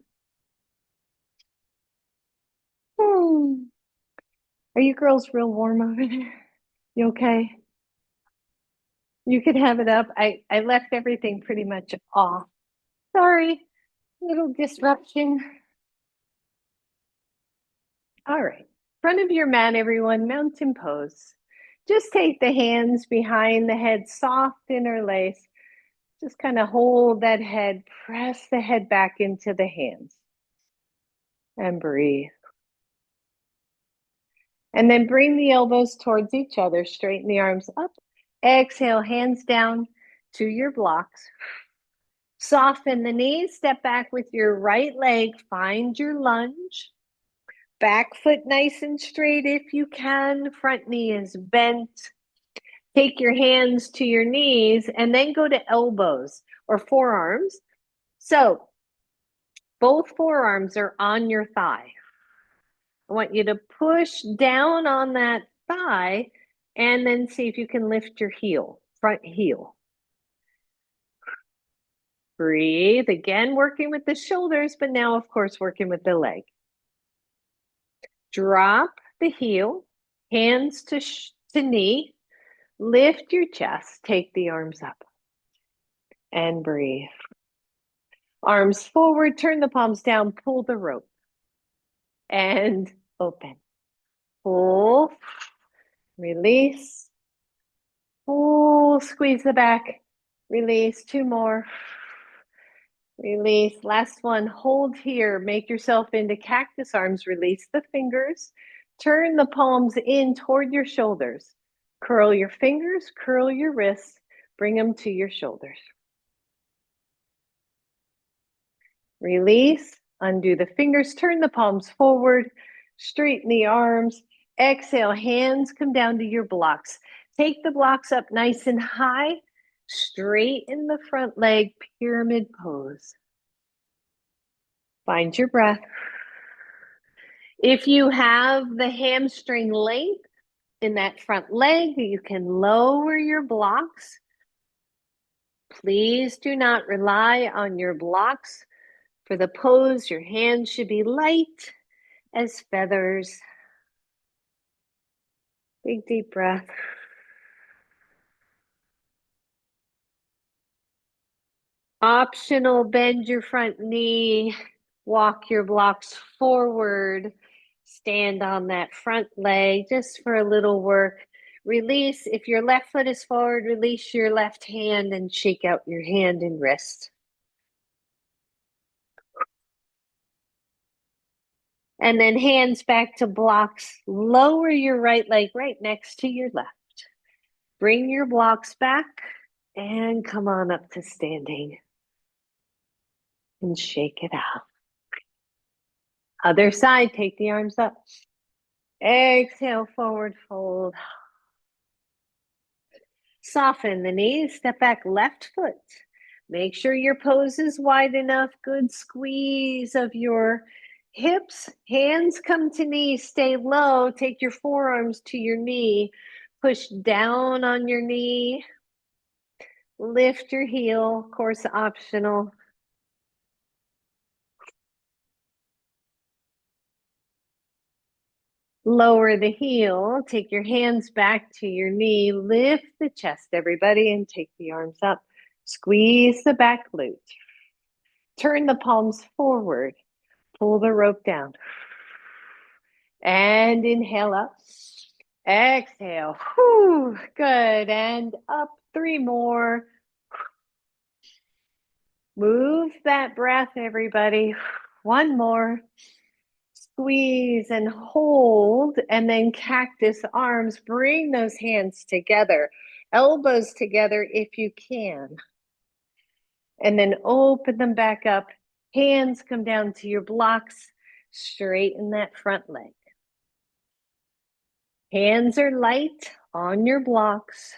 Are you girls real warm over there? You okay? You could have it up. I left everything pretty much off. Sorry, little disruption. All right, front of your mat, everyone, mountain pose. Just take the hands behind the head, soft interlace. Just kind of hold that head, press the head back into the hands. And breathe. And then bring the elbows towards each other, straighten the arms up. Exhale, hands down to your blocks. Soften the knees, step back with your right leg, find your lunge. Back foot nice and straight if you can, front knee is bent. Take your hands to your knees and then go to elbows or forearms. So both forearms are on your thigh. I want you to push down on that thigh and then see if you can lift your heel, front heel. Breathe. Again, working with the shoulders, but now, of course, working with the leg. Drop the heel, hands to knee. Lift your chest. Take the arms up. And breathe. Arms forward, turn the palms down, pull the rope. And open. Pull. Release. Pull. Squeeze the back. Release. Two more. Release. Last one. Hold here. Make yourself into cactus arms. Release the fingers. Turn the palms in toward your shoulders. Curl your fingers. Curl your wrists. Bring them to your shoulders. Release, undo the fingers, turn the palms forward, straighten the arms. Exhale, hands come down to your blocks. Take the blocks up nice and high. Straighten the front leg, pyramid pose. Find your breath. If you have the hamstring length in that front leg, you can lower your blocks. Please do not rely on your blocks for the pose. Your hands should be light as feathers. Big deep breath. Optional, bend your front knee, walk your blocks forward, stand on that front leg just for a little work. Release, if your left foot is forward, release your left hand and shake out your hand and wrist. And then hands back to blocks. Lower your right leg right next to your left. Bring your blocks back and come on up to standing. And shake it out. Other side, take the arms up. Exhale, forward fold. Soften the knees, step back left foot. Make sure your pose is wide enough. Good squeeze of your hips. Hands come to knees, stay low. Take your forearms to your knee. Push down on your knee. Lift your heel, of course, optional. Lower the heel, take your hands back to your knee, lift the chest, everybody, and take the arms up. Squeeze the back glute. Turn the palms forward. Pull the rope down. And inhale up. Exhale. Whew, good. And up. 3 more. Move that breath, everybody. 1 more. Squeeze and hold, and then cactus arms. Bring those hands together, elbows together if you can. And then open them back up. Hands come down to your blocks. Straighten that front leg. Hands are light on your blocks.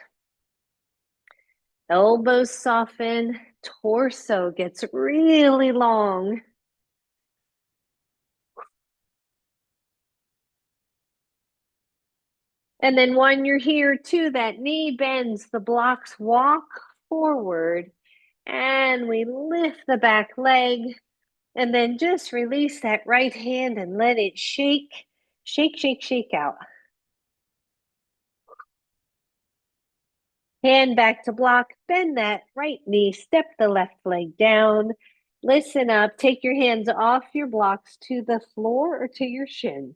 Elbows soften. Torso gets really long. And then when you're here too, that knee bends, the blocks walk forward, and we lift the back leg, and then just release that right hand and let it shake, shake, shake, shake out. Hand back to block, bend that right knee, step the left leg down, listen up, take your hands off your blocks to the floor or to your shins.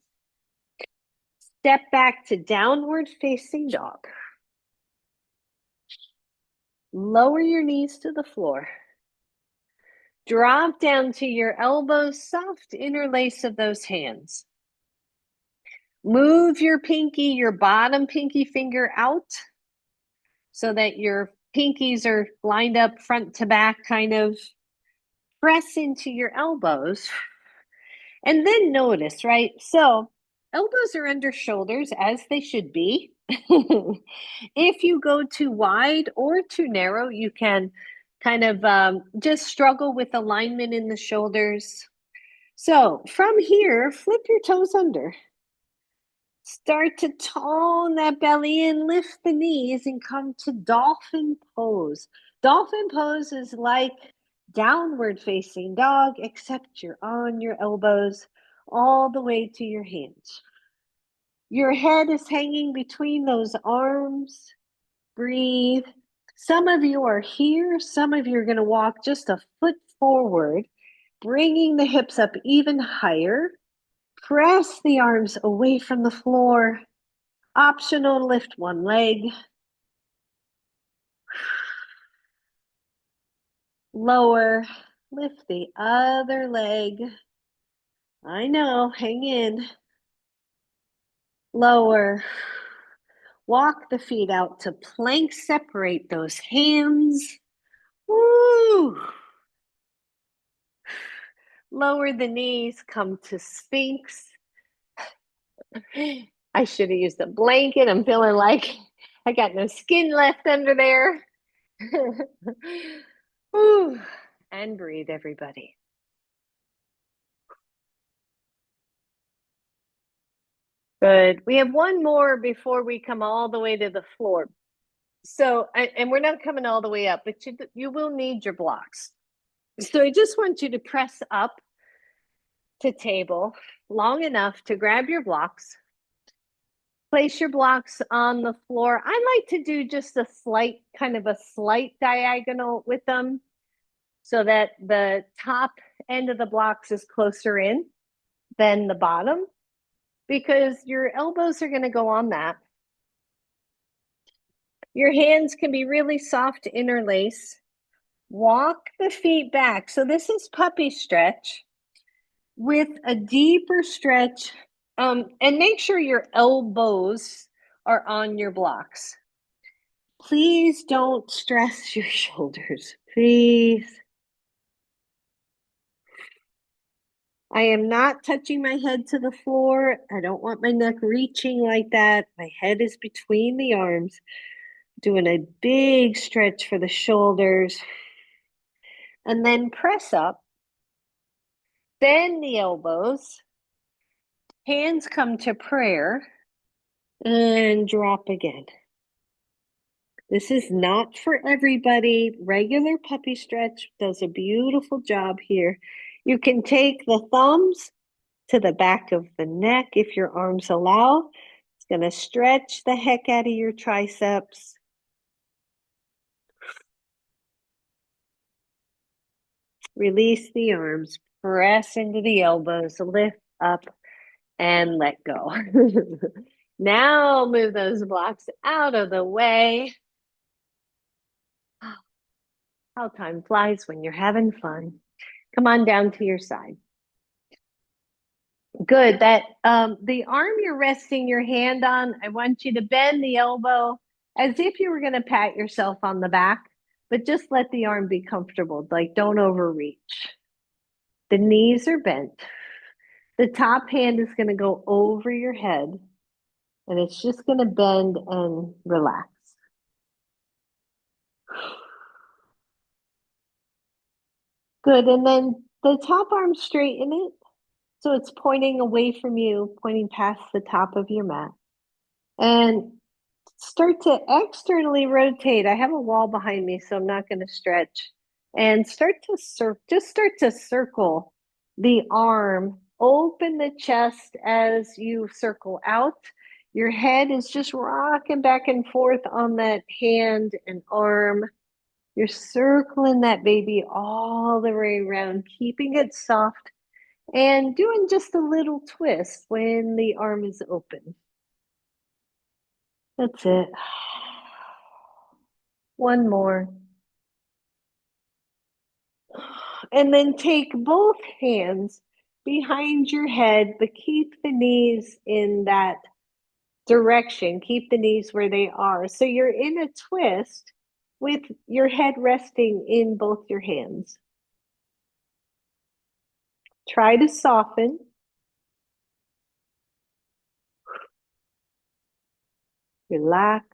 Step back to downward facing dog. Lower your knees to the floor. Drop down to your elbows, soft interlace of those hands. Move your pinky, your bottom pinky finger out so that your pinkies are lined up front to back, kind of press into your elbows. And then notice, right? So elbows are under shoulders as they should be. If you go too wide or too narrow, you can kind of just struggle with alignment in the shoulders. So from here, flip your toes under. Start to tone that belly in, lift the knees, and come to dolphin pose. Dolphin pose is like downward facing dog, except you're on your elbows all the way to your hands. Your head is hanging between those arms. Breathe. Some of you are here. Some of you are going to walk just a foot forward, bringing the hips up even higher. Press the arms away from the floor. Optional, lift one leg. Lower, lift the other leg. I know, hang in. Lower. Walk the feet out to plank, separate those hands. Woo! Lower the knees, come to Sphinx. I should have used a blanket. I'm feeling like I got no skin left under there. Whew. And breathe, everybody. Good. We have one more before we come all the way to the floor. So, and we're not coming all the way up, but you will need your blocks. So I just want you to press up to table long enough to grab your blocks. Place your blocks on the floor. I like to do just a slight, kind of a slight diagonal with them so that the top end of the blocks is closer in than the bottom because your elbows are going to go on that. Your hands can be really soft to interlace. Walk the feet back. So this is puppy stretch with a deeper stretch. And make sure your elbows are on your blocks. Please don't stress your shoulders, please. I am not touching my head to the floor. I don't want my neck reaching like that. My head is between the arms. Doing a big stretch for the shoulders. And then press up. Bend the elbows. Hands come to prayer. And drop again. This is not for everybody. Regular puppy stretch does a beautiful job here. You can take the thumbs to the back of the neck if your arms allow. It's going to stretch the heck out of your triceps. Release the arms, press into the elbows, lift up and let go. Now move those blocks out of the way. How time flies when you're having fun. Come on down to your side. Good. That the arm you're resting your hand on, I want you to bend the elbow as if you were going to pat yourself on the back, but just let the arm be comfortable. Like don't overreach. The knees are bent. The top hand is going to go over your head and it's just going to bend and relax. Good. And then the top arm, straighten it. So it's pointing away from you, pointing past the top of your mat. And start to externally rotate. I have a wall behind me, so I'm not going to stretch. And start to just start to circle the arm. Open the chest as you circle out. Your head is just rocking back and forth on that hand and arm. You're circling that baby all the way around, keeping it soft and doing just a little twist when the arm is open. That's it. One more. And then take both hands behind your head, but keep the knees in that direction. Keep the knees where they are. So you're in a twist with your head resting in both your hands. Try to soften. Relax.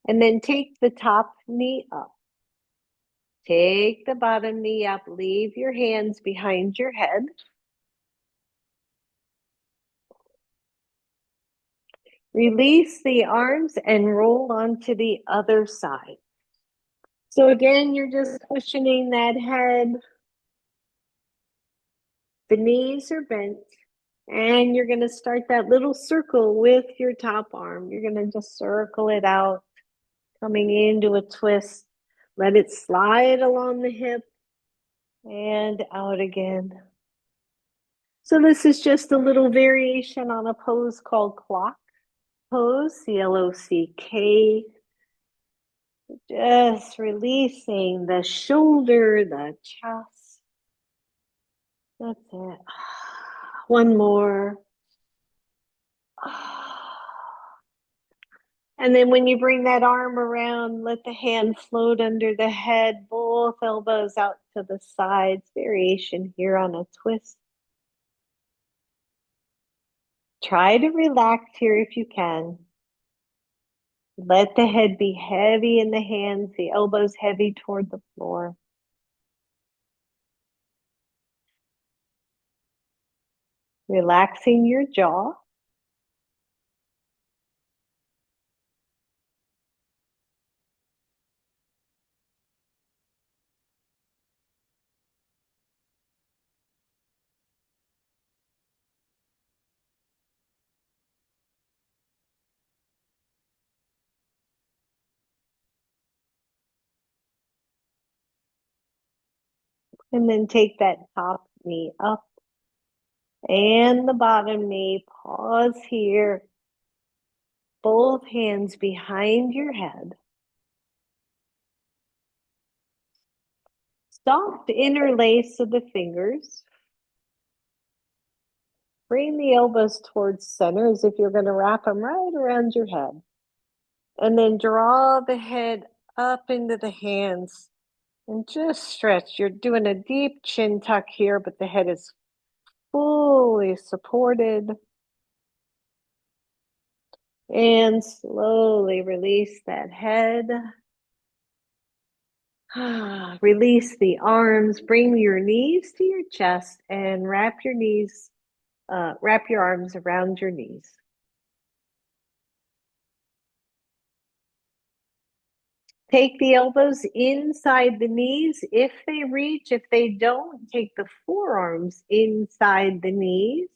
And then take the top knee up. Take the bottom knee up. Leave your hands behind your head. Release the arms and roll onto the other side. So again, you're just cushioning that head. The knees are bent. And you're going to start that little circle with your top arm. You're going to just circle it out, coming into a twist. Let it slide along the hip and out again. So this is just a little variation on a pose called clock pose, CLOCK. Just releasing the shoulder, the chest. That's it. One more. And then when you bring that arm around, let the hand float under the head, both elbows out to the sides. Variation here on a twist. Try to relax here if you can. Let the head be heavy in the hands, the elbows heavy toward the floor. Relaxing your jaw. And then take that top knee up and the bottom knee. Pause here. Both hands behind your head. Soft interlace of the fingers. Bring the elbows towards center as if you're going to wrap them right around your head. And then draw the head up into the hands and just stretch. You're doing a deep chin tuck here, but the head is fully supported. And slowly release that head. Release the arms. Bring your knees to your chest and wrap your arms around your knees. Take the elbows inside the knees if they reach. If they don't, take the forearms inside the knees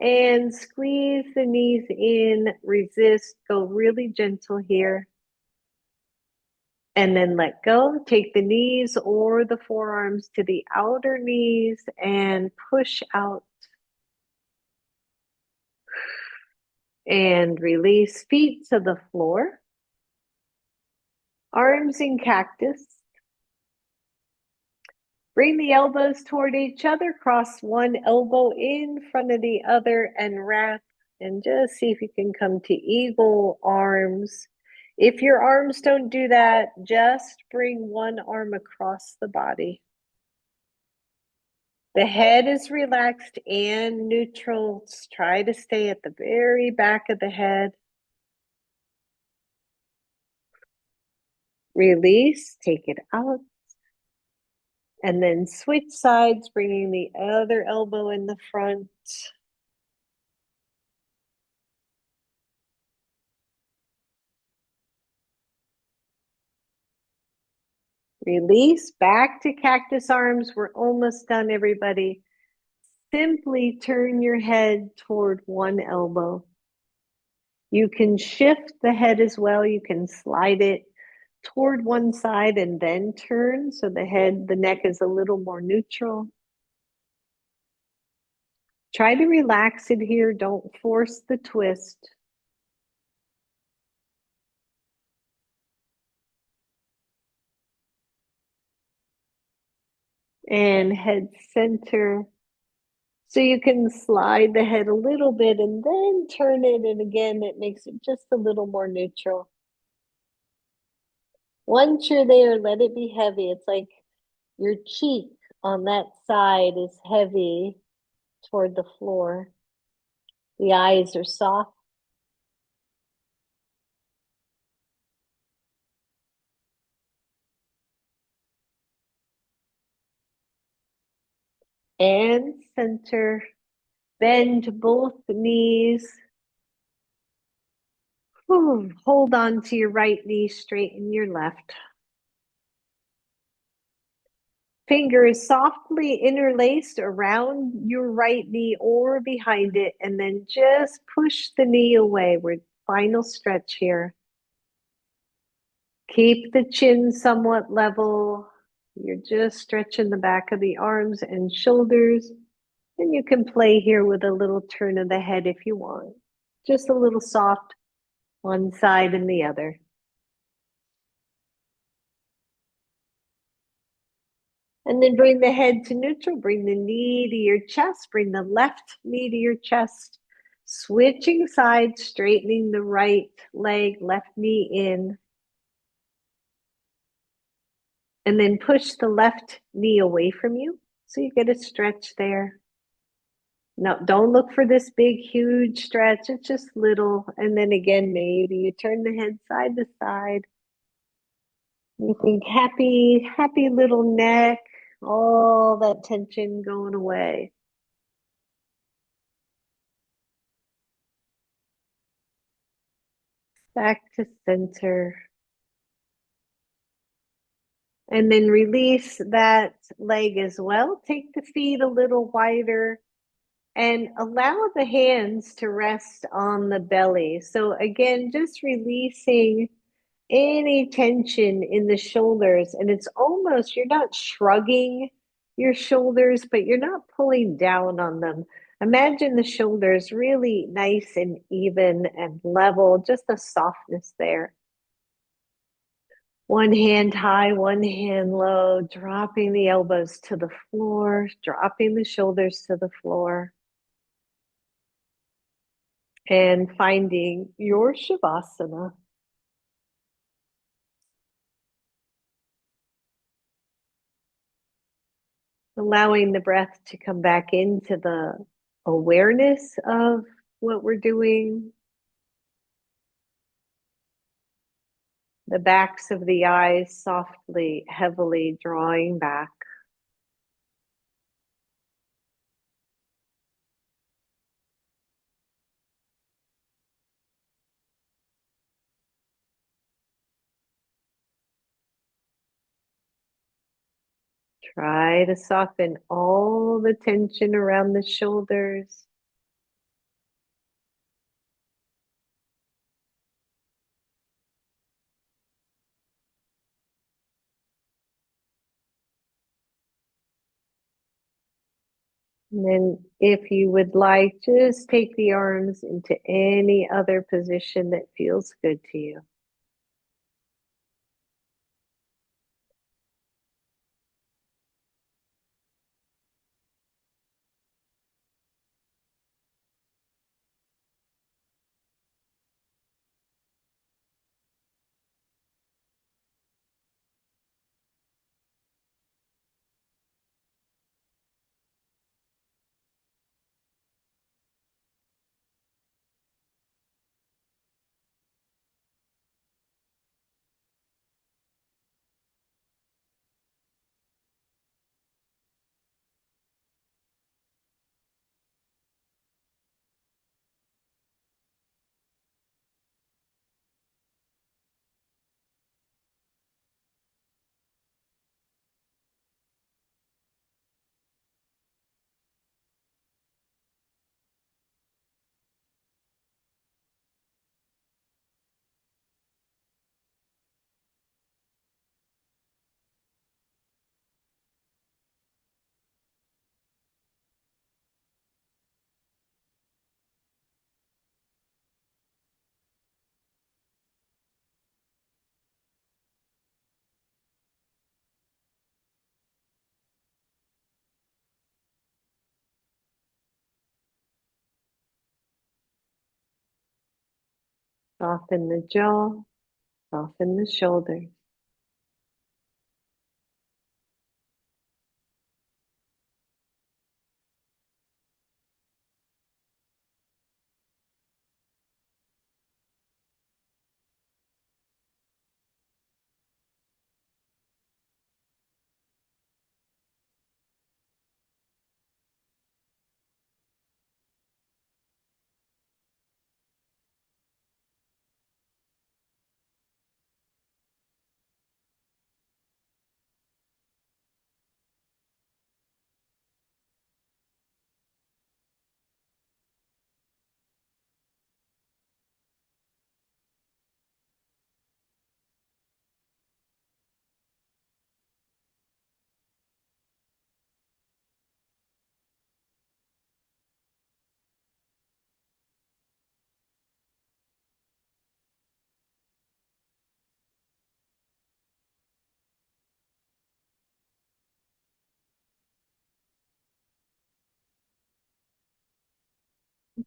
and squeeze the knees in. Resist. Go really gentle here. And then let go. Take the knees or the forearms to the outer knees and push out. And release feet to the floor. Arms in cactus. Bring the elbows toward each other. Cross one elbow in front of the other and wrap. And just see if you can come to eagle arms. If your arms don't do that, just bring one arm across the body. The head is relaxed and neutral. Try to stay at the very back of the head. Release, take it out. And then switch sides, bringing the other elbow in the front. Release, back to cactus arms. We're almost done, everybody. Simply turn your head toward one elbow. You can shift the head as well. You can slide it toward one side and then turn so the neck is a little more neutral. Try to relax it here. Don't force the twist. And head center. So you can slide the head a little bit and then turn it. And again, it makes it just a little more neutral. Once you're there, let it be heavy. It's like your cheek on that side is heavy toward the floor. The eyes are soft. And center. Bend both knees. Hold on to your right knee, straighten your left. Fingers softly interlaced around your right knee or behind it, and then just push the knee away. We're final stretch here. Keep the chin somewhat level. You're just stretching the back of the arms and shoulders. And you can play here with a little turn of the head if you want. Just a little soft one side and the other. And then bring the head to neutral. Bring the knee to your chest. Bring the left knee to your chest. Switching sides, straightening the right leg, left knee in, and then push the left knee away from you. So you get a stretch there. No, don't look for this big, huge stretch. It's just little. And then again, maybe you turn the head side to side. You think happy, happy little neck, all that tension going away. Back to center. And then release that leg as well. Take the feet a little wider and allow the hands to rest on the belly. So again, just releasing any tension in the shoulders. And it's almost, you're not shrugging your shoulders, but you're not pulling down on them. Imagine the shoulders really nice and even and level, just a softness there. One hand high, one hand low, dropping the elbows to the floor, dropping the shoulders to the floor, and finding your Shavasana. Allowing the breath to come back into the awareness of what we're doing, the backs of the eyes softly, heavily drawing back. Try to soften all the tension around the shoulders. And then, if you would like, just take the arms into any other position that feels good to you. Soften the jaw, soften the shoulders.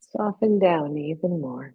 Soften down even more.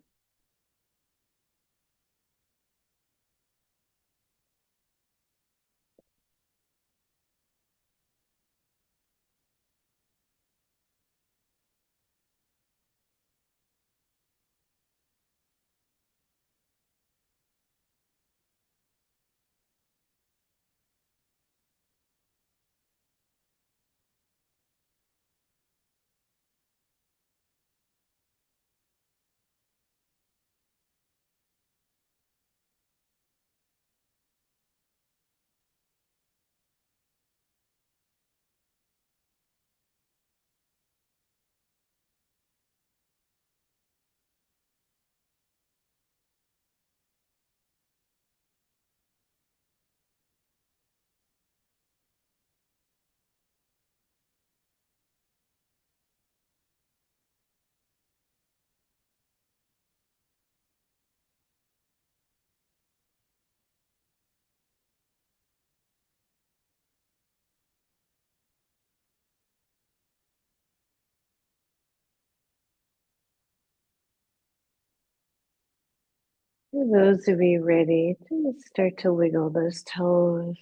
For those of you ready, just start to wiggle those toes.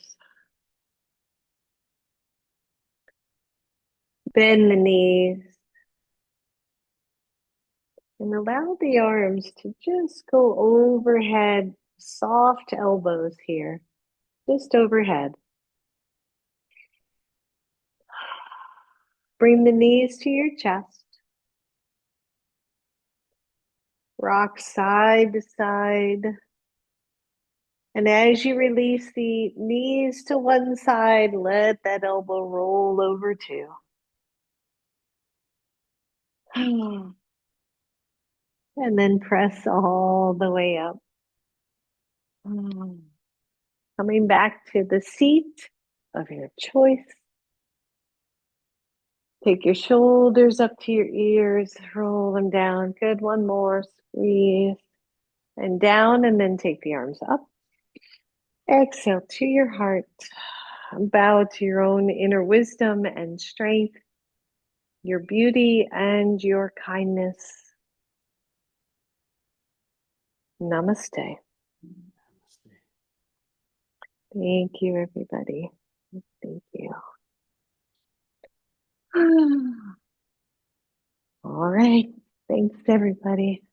Bend the knees and allow the arms to just go overhead. Soft elbows here, just overhead. Bring the knees to your chest. Rock side to side. And as you release the knees to one side, let that elbow roll over too. And then press all the way up. Coming back to the seat of your choice. Take your shoulders up to your ears, roll them down. Good, one more, squeeze. And down, and then take the arms up. Exhale to your heart. Bow to your own inner wisdom and strength, your beauty and your kindness. Namaste. Thank you, everybody. Thank you. All right. Thanks, everybody.